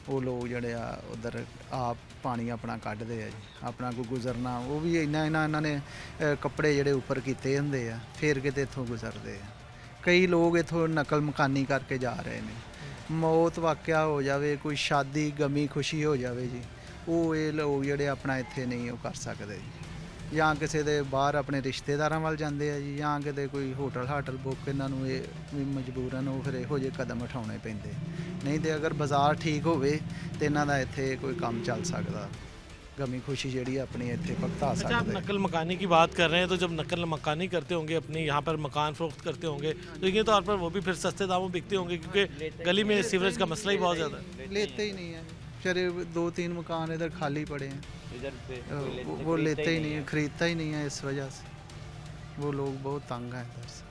ਉਹ ਲੋਕ ਜਿਹੜੇ ਆ ਉਧਰ ਆਪ ਪਾਣੀ ਆਪਣਾ ਕੱਢਦੇ ਆ ਜੀ, ਆਪਣਾ ਕੋਈ ਗੁਜ਼ਰਨਾ। ਉਹ ਵੀ ਇਹਨਾਂ ਨੇ ਕੱਪੜੇ ਜਿਹੜੇ ਉੱਪਰ ਕੀਤੇ ਹੁੰਦੇ ਆ, ਫੇਰ ਕਿਤੇ ਇੱਥੋਂ ਗੁਜ਼ਰਦੇ ਆ। ਕਈ ਲੋਕ ਇੱਥੋਂ ਨਕਲ ਮਕਾਨੀ ਕਰਕੇ ਜਾ ਰਹੇ ਨੇ। ਮੌਤ ਵਾਕਿਆ ਹੋ ਜਾਵੇ, ਕੋਈ ਸ਼ਾਦੀ ਗਮੀ ਖੁਸ਼ੀ ਹੋ ਜਾਵੇ ਜੀ, ਉਹ ਇਹ ਲੋਕ ਜਿਹੜੇ ਆਪਣਾ ਇੱਥੇ ਨਹੀਂ ਉਹ ਕਰ ਸਕਦੇ ਜੀ। ਜਾਂ ਕਿਸੇ ਦੇ ਬਾਹਰ ਆਪਣੇ ਰਿਸ਼ਤੇਦਾਰਾਂ ਵੱਲ ਜਾਂਦੇ ਆ ਜੀ, ਜਾਂ ਕਿਤੇ ਕੋਈ ਹੋਟਲ ਬੁੱਕ, ਇਹਨਾਂ ਨੂੰ ਇਹ ਵੀ ਮਜਬੂਰਨ ਉਹ ਫਿਰ ਇਹੋ ਜਿਹੇ ਕਦਮ ਉਠਾਉਣੇ ਪੈਂਦੇ। ਨਹੀਂ ਤੇ ਅਗਰ ਬਾਜ਼ਾਰ ਠੀਕ ਹੋਵੇ ਤੇ ਇਹਨਾਂ ਦਾ ਇੱਥੇ ਕੋਈ ਕੰਮ ਚੱਲ ਸਕਦਾ, गमी खुशी जड़ी अपनी इतने भगता सकते। अच्छा, आप नकल मकानी की बात कर रहे हैं, तो जब नकल मकानी करते होंगे, अपनी यहाँ पर मकान फ़रोख्त करते होंगे, तो यकीनी तौर पर वो भी फिर सस्ते दामों बिकते होंगे, क्योंकि गली में सीवरेज का मसला ही बहुत ज़्यादा है। लेते ही नहीं है, चले 2-3 मकान इधर खाली पड़े हैं, इधर पे वो लेते ही नहीं है, ख़रीदता ही नहीं है। इस वजह से वो लोग बहुत तंग हैं इधर से।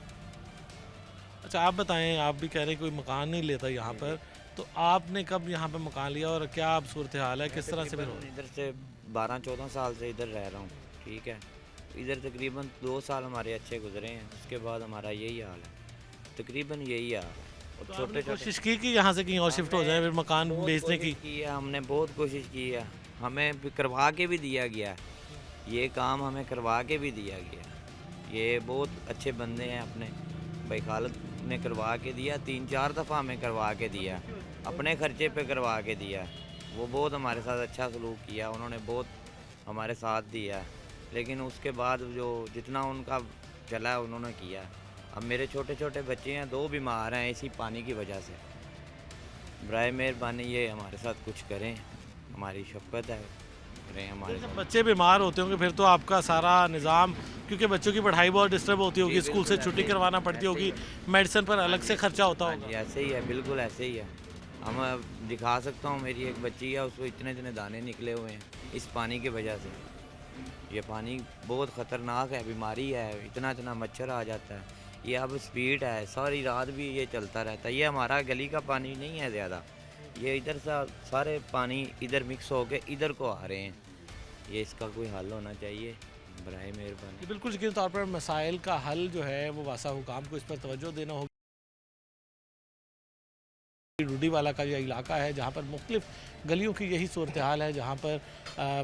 अच्छा, आप बताएं, आप भी कह रहे हैं कोई मकान नहीं लेता यहाँ पर, तो आपने कब यहाँ पर मकान लिया और क्या अब सूरत हाल है, किस तरह से फिर? इधर से 12-14 साल से इधर रह रहा हूँ, ठीक है। इधर तकरीबन 2 साल हमारे अच्छे गुजरे हैं, उसके बाद हमारा यही हाल है, तकरीबन यही हाल है। और तो छोटे कोशिश की कि यहाँ से कहीं और शिफ्ट हो जाए, फिर मकान बेचने की? है, हमने बहुत कोशिश की है, हमें भी करवा के भी दिया गया है, ये काम हमें करवा के भी दिया गया। ये बहुत अच्छे बंदे हैं, अपने भाई खालिद ने करवा के दिया, 3-4 दफ़ा हमें करवा के दिया, अपने खर्चे पे करवा के दिया। वो बहुत हमारे साथ अच्छा सलूक किया, उन्होंने बहुत हमारे साथ दिया, लेकिन उसके बाद जो जितना उनका चला है उन्होंने किया। अब मेरे छोटे छोटे बच्चे हैं, 2 बीमार हैं इसी पानी की वजह से। बराए मेहरबानी ये हमारे साथ कुछ करें, हमारी शफ़क़त है, करें हमारे जब बच्चे बीमार होते होंगे फिर तो आपका सारा निज़ाम, क्योंकि बच्चों की पढ़ाई बहुत डिस्टर्ब होती होगी, स्कूल से छुट्टी करवाना पड़ती होगी, मेडिसिन पर अलग से खर्चा होता होगा। ऐसे ही है, बिल्कुल ऐसे ही है। हम दिखा सकता हूँ, मेरी एक बच्ची है, उसको इतने दाने निकले हुए हैं इस पानी की वजह से। ये पानी बहुत ख़तरनाक है, बीमारी है, इतना मच्छर आ जाता है। ये अब स्पीड है, सारी रात भी ये चलता रहता है। ये हमारा गली का पानी नहीं है ज़्यादा, ये इधर से सारे पानी इधर मिक्स होके इधर को आ रहे हैं। ये इसका कोई हल होना चाहिए, बराए मेहरबानी। बिल्कुल यकीनी तौर पर मसाइल का हल जो है वो वासा हुकाम को इस पर तवज्जो देना होगा। डूडीवाला का यह इलाका है जहाँ पर मुख्तलिफ गलियों की यही सूरत हाल है, जहाँ पर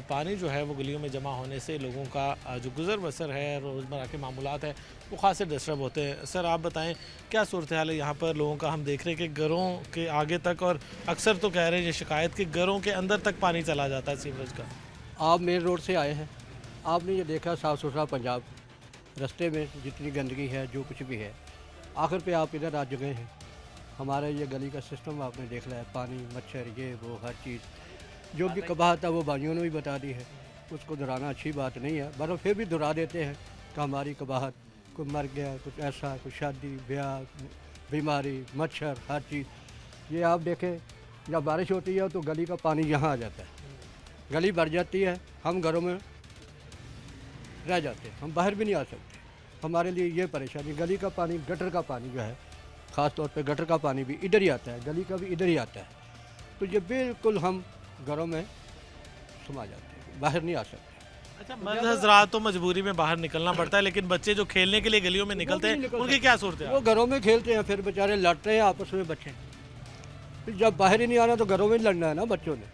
पानी जो है वो गलियों में जमा होने से लोगों का जो गुज़र बसर है, रोज़मर्रा के मामूलात हैं, वो ख़ासे डिस्टर्ब होते हैं। सर, आप बताएं क्या सूरत हाल है यहाँ पर लोगों का? हम देख रहे हैं कि घरों के आगे तक, और अक्सर तो कह रहे हैं ये शिकायत कि घरों के अंदर तक पानी चला जाता है सीवरेज का। आप मेन रोड से आए हैं, आपने ये देखा साफ़ सुथरा पंजाब, रास्ते में जितनी गंदगी है, जो कुछ भी है, आखिर पे आप इधर आ गए हैं। हमारे ये गली का सिस्टम आपने देख लिया है, पानी, मच्छर, ये वो हर चीज़ जो भी कबाहत था वो भाइयों ने भी बता दी है। उसको दोहराना अच्छी बात नहीं है, पर फिर भी दोहरा देते हैं कि हमारी कबाहत, कोई मर गया, कुछ ऐसा, कुछ शादी ब्याह, बीमारी, मच्छर, हर चीज़। ये आप देखें, जब बारिश होती है तो गली का पानी यहाँ आ जाता है, गली भर जाती है, हम घरों में रह जाते हैं, हम बाहर भी नहीं आ सकते। हमारे लिए ये परेशानी, गली का पानी, गटर का पानी जो है, ख़ास तौर पे गटर का पानी भी इधर ही आता है, गली का भी इधर ही आता है। तो ये बिल्कुल हम घरों में समा जाते हैं, बाहर नहीं आ सकते। अच्छा, मर्द हजरात तो मजबूरी में बाहर निकलना पड़ता है, लेकिन बच्चे जो खेलने के लिए गलियों में निकलते हैं उनकी क्या सूरत है? वो घरों में खेलते हैं, फिर बेचारे लड़ते हैं आपस में बच्चे। फिर जब बाहर ही नहीं आना तो घरों में लड़ना है ना बच्चों ने,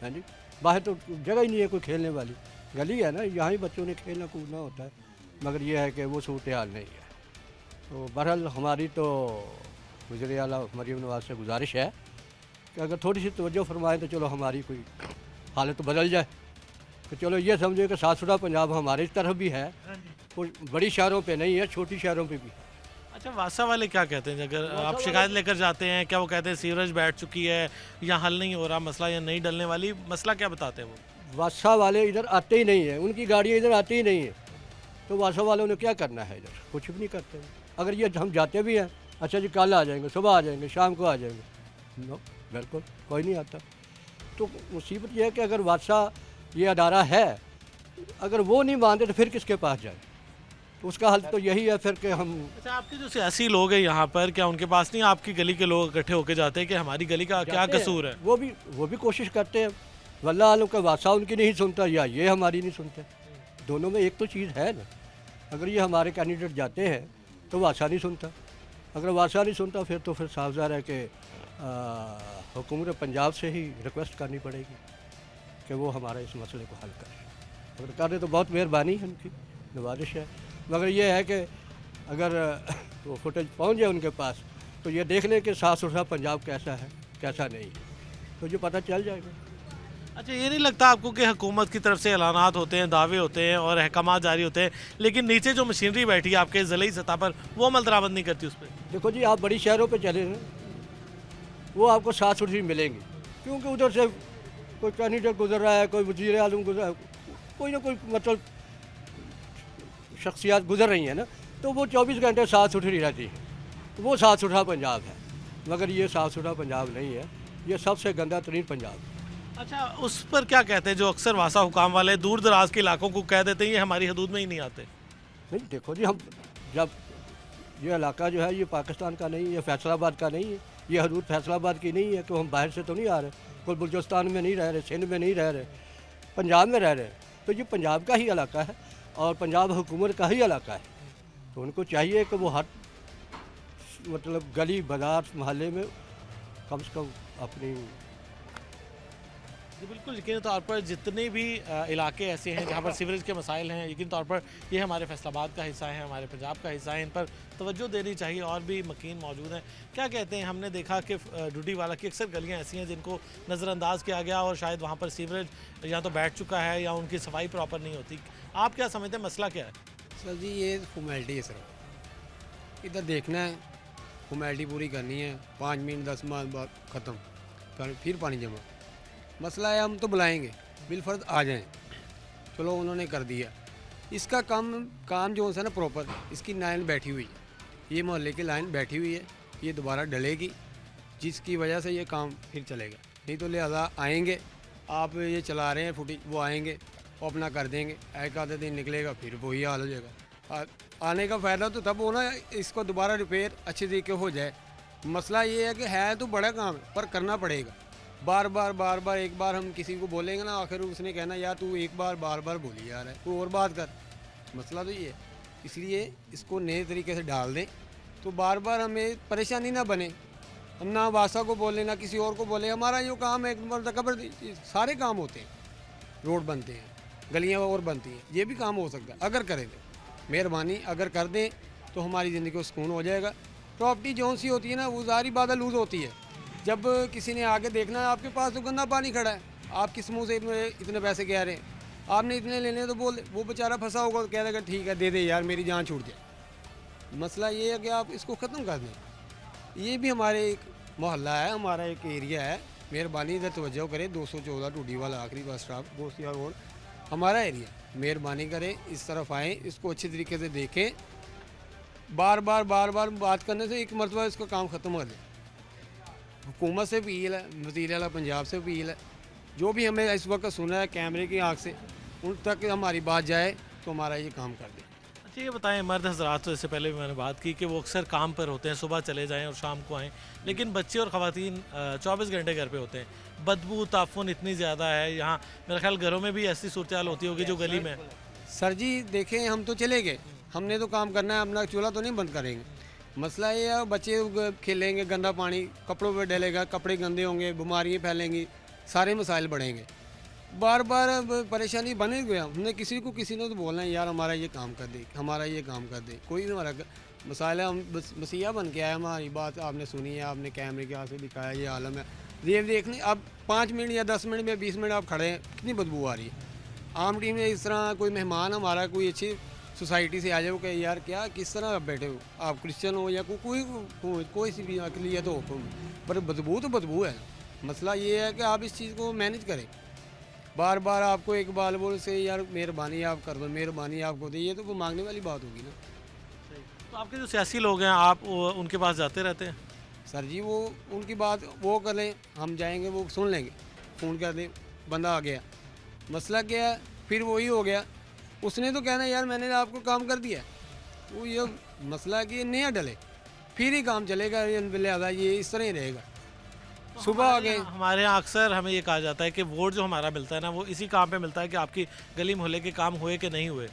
है जी। बाहर तो जगह ही नहीं है कोई खेलने वाली, गली है ना, यहाँ ही बच्चों ने खेलना कूदना होता है। मगर ये है कि वो सूरत हाल नहीं है। तो बहरहाल हमारी तो वज़ीर आला मरीम नवाज़ से गुजारिश है कि अगर थोड़ी सी तवज्जो फरमाएं तो चलो हमारी कोई हालत तो बदल जाए। तो चलो ये समझो कि सातसुदा पंजाब हमारे तरफ भी है, कोई बड़ी शहरों पे नहीं है, छोटी शहरों पे भी। अच्छा, वासा वाले क्या कहते हैं? अगर आप शिकायत लेकर जाते हैं, क्या वो कहते हैं सीवरेज बैठ चुकी है या हल नहीं हो रहा मसला या नहीं डलने वाली, मसला क्या बताते हैं वो? वासा वाले इधर आते ही नहीं है, उनकी गाड़ियाँ इधर आती ही नहीं है। तो वासा वालों ने क्या करना है इधर? कुछ भी नहीं करते। अगर ये हम जाते भी हैं, अच्छा जी कल आ जाएंगे, सुबह आ जाएंगे, शाम को आ जाएंगे, नो, बिल्कुल कोई नहीं आता। तो मुसीबत यह है कि अगर वासा ये अदारा है, अगर वो नहीं मानते तो फिर किसके पास जाए? तो उसका हल तो यही है फिर कि हम। अच्छा, आपके जो सियासी लोग हैं यहाँ पर, क्या उनके पास नहीं आपकी गली के लोग इकट्ठे होकर जाते हैं कि हमारी गली का क्या कसूर है? वो भी कोशिश करते हैं, वल्लाह आलम का वासा उनकी नहीं सुनता या ये हमारी नहीं सुनते। दोनों में एक तो चीज़ है ना। अगर ये हमारे कैंडिडेट जाते हैं तो वासा नहीं सुनता, अगर वासा नहीं सुनता फिर साफ ज़ाहिर है कि हुकूमत पंजाब से ही रिक्वेस्ट करनी पड़ेगी कि वो हमारा इस मसले को हल करे। अगर कर दे तो बहुत मेहरबानी है, उनकी नवाजिश है। मगर ये है कि अगर वो फुटेज पहुंच जाए उनके पास तो ये देख लें कि साफ सुथरा पंजाब कैसा है कैसा नहीं है, तो ये पता चल जाएगा। अच्छा, ये नहीं लगता आपको कि हुकूमत की तरफ से ऐलानात होते हैं, दावे होते हैं और अहकाम जारी होते हैं, लेकिन नीचे जो मशीनरी बैठी है आपके ज़िले सतह पर वो अमल दरामद नहीं करती उस पर? देखो जी, आप बड़ी शहरों पे चले हैं, वो आपको साफ सुथरी मिलेंगी, क्योंकि उधर से कोई कैंडिडेट गुजर रहा है, कोई वज़ीर आज़म गुजर रहा है, कोई ना कोई मतलब शख्सियात गुजर रही हैं ना, तो वो 24 घंटे साफ सुथरी रहती है, वो साफ सुथरा पंजाब है। मगर ये साफ सुथरा पंजाब नहीं है, ये सबसे गंदा तरीन पंजाब है। अच्छा, उस पर क्या कहते हैं जो अक्सर वासा हुकाम वाले दूर दराज के इलाकों को कह देते हैं ये हमारी हदूद में ही नहीं आते? नहीं, देखो जी, हम जब ये इलाका जो है ये पाकिस्तान का नहीं है, फैसलाबाद का नहीं है, ये हदूद फैसलाबाद की नहीं है, तो हम बाहर से तो नहीं आ रहे, कोई बलूचिस्तान में नहीं रह रहे, सिंध में नहीं रह रहे, पंजाब में रह रहे। तो ये पंजाब का ही इलाका है और पंजाब हुकूमत का ही इलाका है। तो उनको चाहिए कि वो हर मतलब गली बाजार मोहल्ले में कम से कम अपनी। जी बिल्कुल, यकीनी तौर पर जितने भी इलाके ऐसे हैं जहाँ पर सीवरेज के मसाइल हैं, यकीनी तौर पर ये हमारे फैसलाबाद का हिस्सा है, हमारे पंजाब का हिस्सा है, इन पर तवज्जो देनी चाहिए। और भी मकीन मौजूद हैं। क्या कहते हैं? हमने देखा कि डूडीवाला की अक्सर गलियाँ ऐसी हैं जिनको नज़रअंदाज किया गया और शायद वहाँ पर सीवरेज या तो बैठ चुका है या उनकी सफाई प्रॉपर नहीं होती। आप क्या समझते हैं, मसला क्या है? सर जी, ये फॉर्मेलिटी है सर, इधर देखना है, फॉर्मेलिटी पूरी करनी है, 5 मिनट 10 मिनट बाद ख़त्म, फिर पानी जमा। मसला है हम तो बुलाएंगे, बिलफर्ज आ जाएं, चलो उन्होंने कर दिया। इसका काम जो है ना प्रॉपर, इसकी लाइन बैठी हुई है, ये मोहल्ले की लाइन बैठी हुई है, ये दोबारा डलेगी, जिसकी वजह से ये काम फिर चलेगा। नहीं तो लिहाजा आएंगे, आप ये चला रहे हैं फुटेज, वो आएंगे वो अपना कर देंगे, एक आधे दिन निकलेगा फिर वही हाल हो जाएगा। आने का फ़ायदा तो तब होना, इसको दोबारा रिपेयर अच्छे तरीके हो जाए। मसला ये है कि है तो बड़ा काम है पर करना पड़ेगा। बार बार एक बार हम किसी को बोलेंगे ना, आखिर उसने कहना यार तू एक बार बार बोली जा रहा है, कोई और बात कर। मसला तो ये है, इसलिए इसको नए तरीके से डाल दें तो बार बार हमें परेशानी ना बने। हम ना वासा को बोले ना किसी और को बोले, हमारा जो काम है कबर सारे काम होते हैं, रोड बनते हैं, गलियाँ और बनती हैं, ये भी काम हो सकता है अगर करें तो। मेहरबानी अगर कर दें तो हमारी ज़िंदगी को सुकून हो जाएगा। प्रॉपर्टी जौन सी होती है ना, वो सारी बात लूज़ होती है। जब किसी ने आगे देखना है, आपके पास तो गंदा पानी खड़ा है, आप किस मुँह से इतने पैसे कह रहे हैं, आपने इतने लेने तो बोल दे, वो बेचारा फंसा होगा तो कह देगा ठीक है दे दे यार मेरी जान छूट जाए। मसला ये है कि आप इसको ख़त्म कर दें। ये भी हमारे एक मोहल्ला है, हमारा एक एरिया है, मेहरबानी इधर तवज्जो करें। 214 टूडी वाला आखिरी बस स्टॉप गोसिया रोड हमारा एरिया, मेहरबानी करें इस तरफ आएँ, इसको अच्छी तरीके से देखें। बार बार बात करने से एक मरतबा इसका काम ख़त्म कर दें। हुकूमत से अपील है, वज़ीर आला पंजाब से अपील है, जो भी हमें इस वक्त सुना है कैमरे की आँख से, उन तक हमारी बात जाए तो हमारा ये काम कर दें। अच्छा ये बताएं, मर्द हजरात तो इससे पहले भी मैंने बात की कि वो अक्सर काम पर होते हैं, सुबह चले जाएं और शाम को आएँ, लेकिन बच्चे और ख़वातीन 24 घंटे घर पे होते हैं। बदबू ताफुन इतनी ज़्यादा है यहाँ, मेरा ख्याल घरों में भी ऐसी सूरत हाल होती होगी जो गली में। सर जी देखें, हम तो चले गए, हमने तो काम करना है, अपना चूल्हा तो नहीं बंद करेंगे। मसला ये है बच्चे खेलेंगे, गंदा पानी कपड़ों पे डलेगा, कपड़े गंदे होंगे, बीमारियाँ फैलेंगी, सारे मसाइल बढ़ेंगे। बार बार परेशानी बने गया। हमने किसी ने तो बोलना है यार हमारा ये काम कर दे, हमारा ये काम कर दे, कोई हमारा मसाइल है। हम मसीहा बन के आए, हमारी बात आपने सुनी है, आपने कैमरे के हाथ से दिखाया ये आलम है। ये देखने अब 5 मिनट या 10 मिनट में 20 मिनट आप खड़े हैं, कितनी बदबू आ रही है। आम टीम में इस तरह कोई मेहमान हमारा कोई अच्छी सोसाइटी से आ जाए, वो कहे यार क्या किस तरह आप बैठे हो, आप क्रिश्चियन हो या कोई सी भी अकलियत हो, पर बदबू तो बदबू है। मसला ये है कि आप इस चीज़ को मैनेज करें। बार बार आपको एक बाल बोल से यार मेहरबानी आप कर दो, मेहरबानी आपको दे, ये तो वो मांगने वाली बात होगी ना। तो आपके जो सियासी लोग हैं, आप उनके पास जाते रहते हैं? सर जी वो उनकी बात वो कर लें, हम जाएंगे वो सुन लेंगे, फ़ोन कर दें बंदा आ गया, मसला क्या है, फिर वही हो गया। उसने तो कहना यार मैंने आपको काम कर दिया, वो ये मसला कि नया डले फिर ही काम चलेगा, लिहाजा ये इस तरह ही रहेगा। सुबह आ गए, हमारे यहाँ अक्सर हमें ये कहा जाता है कि वोट जो हमारा मिलता है ना, वो इसी काम पे मिलता है कि आपकी गली मोहल्ले के काम हुए कि नहीं हुए।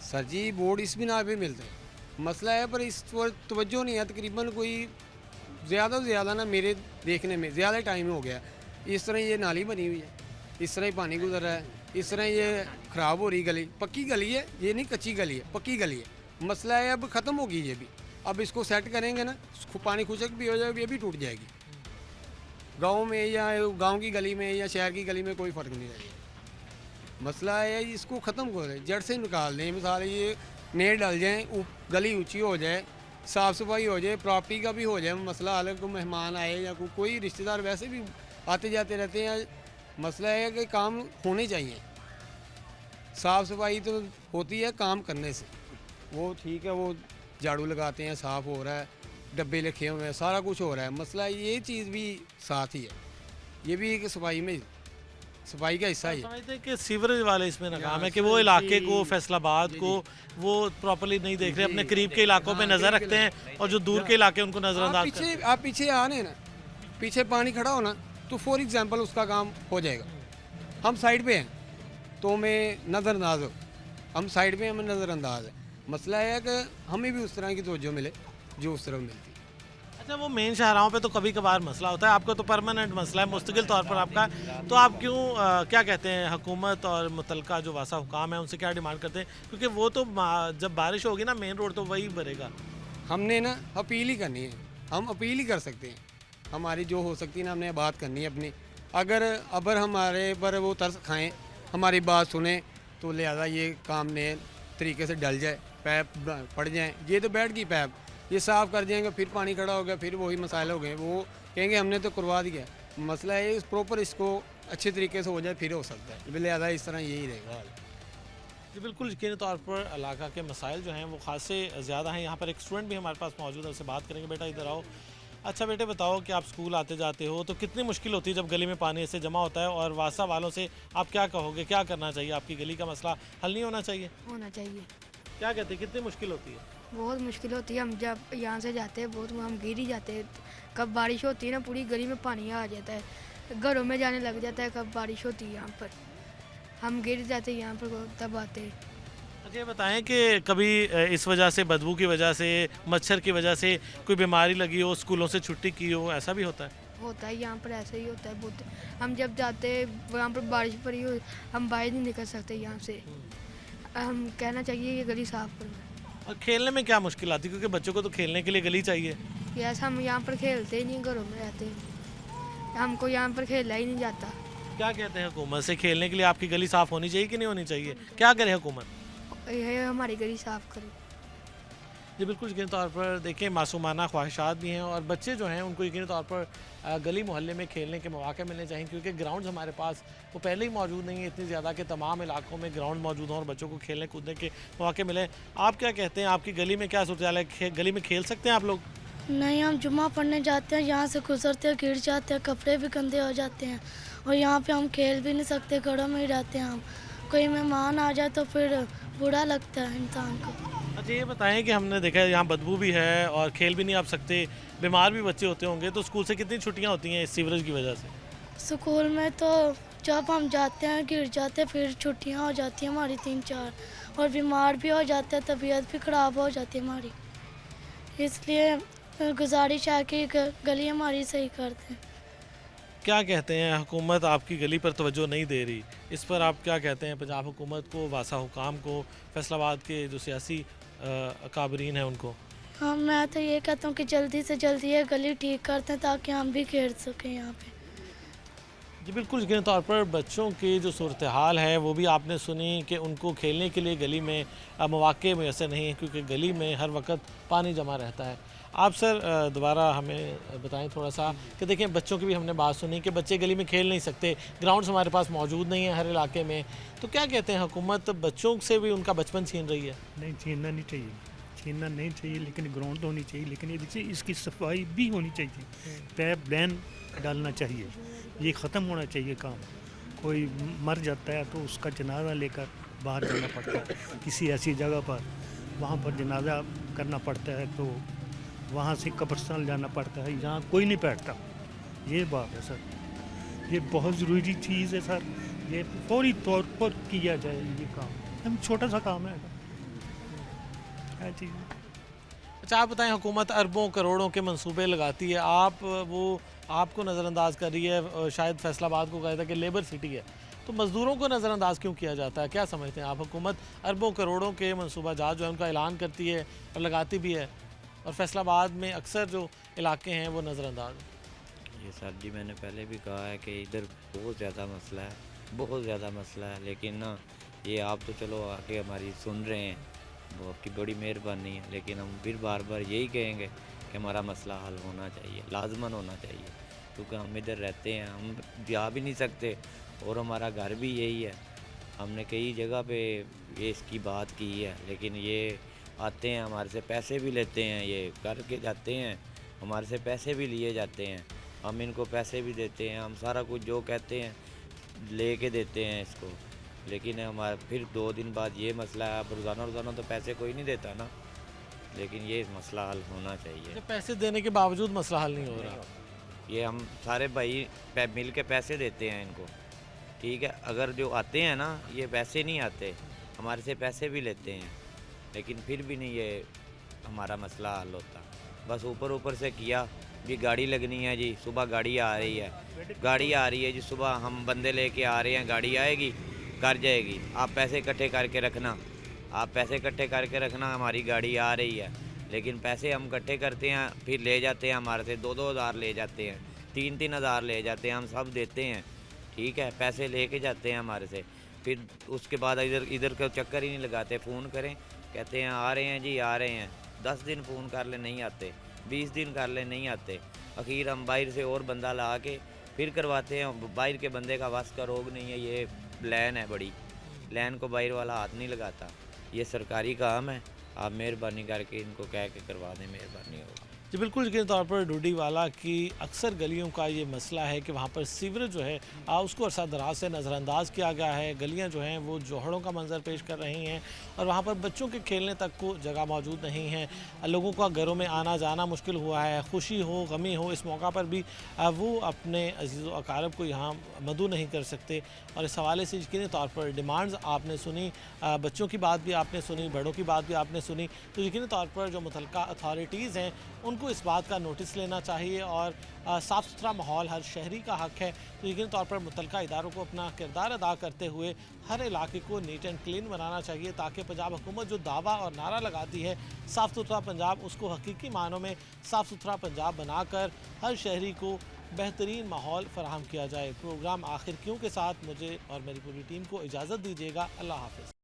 सर जी वोट इस बिना पे मिलते हैं, मसला है पर इस पर तवज्जो नहीं है। तकरीबन कोई ज़्यादा से ज़्यादा ना मेरे देखने में ज़्यादा टाइम हो गया, इस तरह ये नाली बनी हुई है, इस तरह ही पानी गुजर रहा है, इस तरह ये ख़राब हो रही गली। पक्की गली है ये, नहीं कच्ची गली है, पक्की गली है। मसला है अब ख़त्म होगी ये भी, अब इसको सेट करेंगे ना, पानी खुशक भी हो जाएगी, ये भी टूट जाएगी। गांव में या गांव की गली में या शहर की गली में कोई फ़र्क नहीं रहेगा। मसला है इसको ख़त्म करें, जड़ से निकाल दें। मिसाल ये नेट डल जाएँ, गली ऊँची हो जाए, साफ़ सफाई हो जाए, प्रॉपर्टी का भी हो जाए मसला। हालांकि कोई मेहमान आए या कोई रिश्तेदार वैसे भी आते जाते रहते हैं, मसला है कि काम होने चाहिए। साफ़ सफाई तो होती है काम करने से, वो ठीक है, वो झाड़ू लगाते हैं, साफ़ हो रहा है, डब्बे लिखे हुए हैं, सारा कुछ हो रहा है। मसला ये चीज़ भी साथ ही है, ये भी एक सफाई का हिस्सा ही है। समझते हैं कि सीवरेज वाले इसमें नाकाम है कि वो इलाके को, फैसलाबाद को वो प्रॉपर्ली नहीं देख रहे, अपने करीब के इलाकों पे नज़र रखते हैं और जो दूर के इलाके उनको नज़रअंदाज करते हैं। आप पीछे आने ना, पीछे पानी खड़ा हो ना, तो फॉर एग्जांपल उसका काम हो जाएगा। हम साइड पे हैं तो हमें नज़रअंदाज हो, हम साइड पे हमें नज़रअंदाज है। मसला है कि हमें भी उस तरह की तवज्जो मिले जो उस तरफ मिलती है। अच्छा वो मेन शाहराहों पे तो कभी कभार मसला होता है, आपका तो परमानेंट मसला है मुस्तकिल तौर पर आपका, तो आप क्यों क्या कहते हैं हुकूमत और मुतलका जो वासा हुकाम है उनसे क्या डिमांड करते हैं? क्योंकि वो तो जब बारिश होगी ना मेन रोड तो वही भरेगा। हमने ना अपील ही करनी है, हम अपील ही कर सकते हैं, हमारी जो हो सकती है ना हमने बात करनी है अपनी। अगर हमारे पर वो तरस खाएँ, हमारी बात सुने, तो लिहाजा ये काम नए तरीके से डल जाए, पैप पड़ जाएँ। ये तो बैठ गई पैप, ये साफ़ कर जाएंगे, फिर पानी खड़ा हो गया, फिर वही मसाइल हो गए, वो कहेंगे हमने तो करवा दिया। मसला है प्रॉपर इसको अच्छे तरीके से हो जाए फिर हो सकता है, लिहाजा इस तरह यही रहेगा। जी बिल्कुल, यकीनी तौर पर इलाका के मसाइल जो हैं वो खासे ज़्यादा हैं। यहाँ पर एक स्टूडेंट भी हमारे पास मौजूद है, उससे बात करेंगे। बेटा इधर आओ। अच्छा बेटे बताओ कि आप स्कूल आते जाते हो तो कितनी मुश्किल होती है जब गली में पानी ऐसे जमा होता है, और वासा वालों से आप क्या कहोगे, क्या करना चाहिए? आपकी गली का मसला हल नहीं होना चाहिए? होना चाहिए। क्या कहते हैं, कितनी मुश्किल होती है? बहुत मुश्किल होती है, हम जब यहाँ से जाते हैं बहुत हम गिर ही जाते हैं। कब बारिश होती है ना पूरी गली में पानी आ जाता है, घरों में जाने लग जाता है। कब बारिश होती है यहाँ पर हम गिर जाते हैं, यहाँ पर तब आते हैं। अच्छा ये बताएं कि कभी इस वजह से, बदबू की वजह से, मच्छर की वजह से कोई बीमारी लगी हो, स्कूलों से छुट्टी की हो, ऐसा भी होता है? होता है, यहाँ पर ऐसे ही होता है बहुत। हम जब जाते वहाँ पर बारिश पड़ी हो, हम बाहर नहीं निकल सकते यहाँ से। हम कहना चाहिए ये गली साफ़ करना। और खेलने में क्या मुश्किल आती है, क्योंकि बच्चों को तो खेलने के लिए गली चाहिए? यस, हम यहाँ पर खेलते ही नहीं, घरों में रहते हैं, हमको यहाँ पर खेला ही नहीं जाता। क्या कहते हैं हुकूमत से, खेलने के लिए आपकी गली साफ़ होनी चाहिए कि नहीं होनी चाहिए, क्या करे हुकूमत? ये हमारी गली साफ करे। जी बिल्कुल, यकीनी तौर पर देखिए मासूमाना ख्वाहिशात भी हैं और बच्चे जो हैं उनको यकीनी तौर पर गली मोहल्ले में खेलने के मौके मिलने चाहिए, क्योंकि ग्राउंड्स हमारे पास वो पहले ही मौजूद नहीं है इतनी ज़्यादा कि तमाम इलाकों में ग्राउंड मौजूद हों और बच्चों को खेलने कूदने के मौके मिले। आप क्या कहते हैं, आपकी गली में क्या सूरत है, गली में खेल सकते हैं आप लोग? नहीं, हम जुम्मा पढ़ने जाते हैं, यहाँ से गुजरते हैं गिर जाते हैं, कपड़े भी गंदे हो जाते हैं और यहाँ पे हम खेल भी नहीं सकते, घरों में ही रहते हैं हम। कोई मेहमान आ जाए तो फिर बुरा लगता है इंसान को। अच्छा ये बताएं कि हमने देखा है यहाँ बदबू भी है और खेल भी नहीं आप सकते, बीमार भी बच्चे होते होंगे, तो स्कूल से कितनी छुट्टियाँ होती हैं इस सीवरेज की वजह से? स्कूल में तो जब हम जाते हैं गिर जाते हैं, फिर छुट्टियाँ हो जाती हैं हमारी 3-4 और बीमार भी हो जाते हैं, तबीयत भी ख़राब हो जाती है हमारी। इसलिए गुजारिश है कि गली हमारी सही कर दें। क्या कहते हैं, हुकूमत आपकी गली पर तवज्जो नहीं दे रही, इस पर आप क्या कहते हैं पंजाब हुकूमत को, वासा हुकाम को, फैसलाबाद के जो सियासी अकाबरीन हैं उनको? हाँ, मैं तो ये कहता हूँ कि जल्दी से जल्दी ये गली ठीक करते हैं ताकि हम भी खेल सकें यहाँ पे। जी बिल्कुल, यकीनी तौर पर बच्चों की जो सूरत हाल है वो भी आपने सुनी कि उनको खेलने के लिए गली में मौके मैसर नहीं है, क्योंकि गली में हर वक्त पानी जमा रहता है। आप सर दोबारा हमें बताएं थोड़ा सा कि देखें बच्चों की भी हमने बात सुनी कि बच्चे गली में खेल नहीं सकते, ग्राउंड्स हमारे पास मौजूद नहीं है हर इलाके में, तो क्या कहते हैं हुकूमत बच्चों से भी उनका बचपन छीन रही है? नहीं, छीनना नहीं चाहिए, छीनना नहीं चाहिए, लेकिन ग्राउंड तो होनी चाहिए, लेकिन इसकी सफाई भी होनी चाहिए, पैप लाइन डालना चाहिए, ये ख़त्म होना चाहिए काम। कोई मर जाता है तो उसका जनाजा लेकर बाहर जाना पड़ता है किसी ऐसी जगह पर, वहाँ पर जनाजा करना पड़ता है तो वहाँ से कब्रिस्तान जाना पड़ता है, यहाँ कोई नहीं बैठता। ये बात है सर, ये बहुत ज़रूरी चीज़ है सर, ये फौरी तौर पर किया जाए ये काम, हम छोटा सा काम है चीज़। अच्छा आप बताएं, हुकूमत अरबों करोड़ों के मंसूबे लगाती है, आपको नज़रअंदाज कर रही है, शायद फैसलाबाद को कहा था कि लेबर सिटी है, तो मज़दूरों को नज़रअंदाज क्यों किया जाता है, क्या समझते हैं आप? हुकूमत अरबों करोड़ों के मनसूबा जात जो है उनका ऐलान करती है और लगाती भी है, और फैसलाबाद में अक्सर जो इलाके हैं वो नज़रअंदाज। ये सर जी मैंने पहले भी कहा है कि इधर बहुत ज़्यादा मसला है, बहुत ज़्यादा मसला है, लेकिन ना ये आप तो चलो आके हमारी सुन रहे हैं, वो आपकी बड़ी मेहरबानी है, लेकिन हम फिर बार बार यही कहेंगे कि हमारा मसला हल होना चाहिए, लाजमन होना चाहिए, क्योंकि हम इधर रहते हैं, हम जा भी नहीं सकते और हमारा घर भी यही है। हमने कई जगह पे ये इसकी बात की है, लेकिन ये आते हैं हमारे से पैसे भी लेते हैं, ये करके जाते हैं, हमारे से पैसे भी लिए जाते हैं, हम इनको पैसे भी देते हैं, हम सारा कुछ जो कहते हैं ले के देते हैं इसको, लेकिन हमारा फिर 2 दिन बाद ये मसला है। अब रोज़ाना तो पैसे कोई नहीं देता ना, लेकिन ये मसला हल होना चाहिए। पैसे देने के बावजूद मसला हल नहीं हो रहा, ये हम सारे भाई मिल के पैसे देते हैं इनको, ठीक है, अगर जो आते हैं ना ये पैसे नहीं आते, हमारे से पैसे भी लेते हैं, लेकिन फिर भी नहीं ये हमारा मसला हल होता। बस ऊपर से किया भी गाड़ी लगनी है जी, सुबह गाड़ी आ रही है जी, सुबह हम बंदे लेके आ रहे हैं, गाड़ी आएगी कर जाएगी, आप पैसे इकट्ठे करके रखना, हमारी गाड़ी आ रही है, लेकिन पैसे हम इकट्ठे करते हैं फिर ले जाते हैं, हमारे से 2-2 हज़ार ले जाते हैं, 3-3 हज़ार ले जाते हैं, हम सब देते हैं, ठीक है, पैसे लेके जाते हैं हमारे से, फिर उसके बाद इधर का चक्कर ही नहीं लगाते, फ़ोन करें कहते हैं आ रहे हैं जी, आ रहे हैं, 10 दिन फ़ोन कर ले नहीं आते, 20 दिन कर ले नहीं आते, आखिर हम बाहर से और बंदा ला के फिर करवाते हैं। बाहर के बंदे का वस का रोग नहीं है, ये लैन है बड़ी, लैन को बाहर वाला हाथ नहीं लगाता, ये सरकारी काम है, आप मेहरबानी करके इनको कह के करवा दें, मेहरबानी होगी। जी बिल्कुल, यकीनी तौर पर डूडीवाला की अक्सर गलियों का ये मसला है कि वहाँ पर सीवरेज जो है उसको अरसा दराज से नज़रअंदाज किया गया है, गलियाँ जो हैं वो जोहड़ों का मंजर पेश कर रही हैं और वहाँ पर बच्चों के खेलने तक को जगह मौजूद नहीं है, लोगों का घरों में आना जाना मुश्किल हुआ है, खुशी हो गमी हो इस मौका पर भी वो अपने अजीज़ अकारब को यहाँ मदू नहीं कर सकते। और इस हवाले से यकीनी तौर पर डिमांड्स आपने सुनी, बच्चों की बात भी आपने सुनी, बड़ों की बात भी आपने सुनी, तो यकीनी तौर पर जो मुतल्लिका अथॉरिटीज़ हैं उनको इस बात का नोटिस लेना चाहिए और साफ़ सुथरा माहौल हर शहरी का हक़ है, तो यकीनी तौर पर मुतल्लिका इदारों को अपना किरदार अदा करते हुए हर इलाके को नीट एंड क्लीन बनाना चाहिए, ताकि पंजाब हुकूमत जो दावा और नारा लगाती है साफ़ सुथरा पंजाब, उसको हकीकी मानों में साफ़ सुथरा पंजाब बनाकर हर शहरी को बेहतरीन माहौल फराहम किया जाए। प्रोग्राम आखिर क्यों के साथ मुझे और मेरी पूरी टीम को इजाज़त दीजिएगा। अल्लाह हाफ़िज़।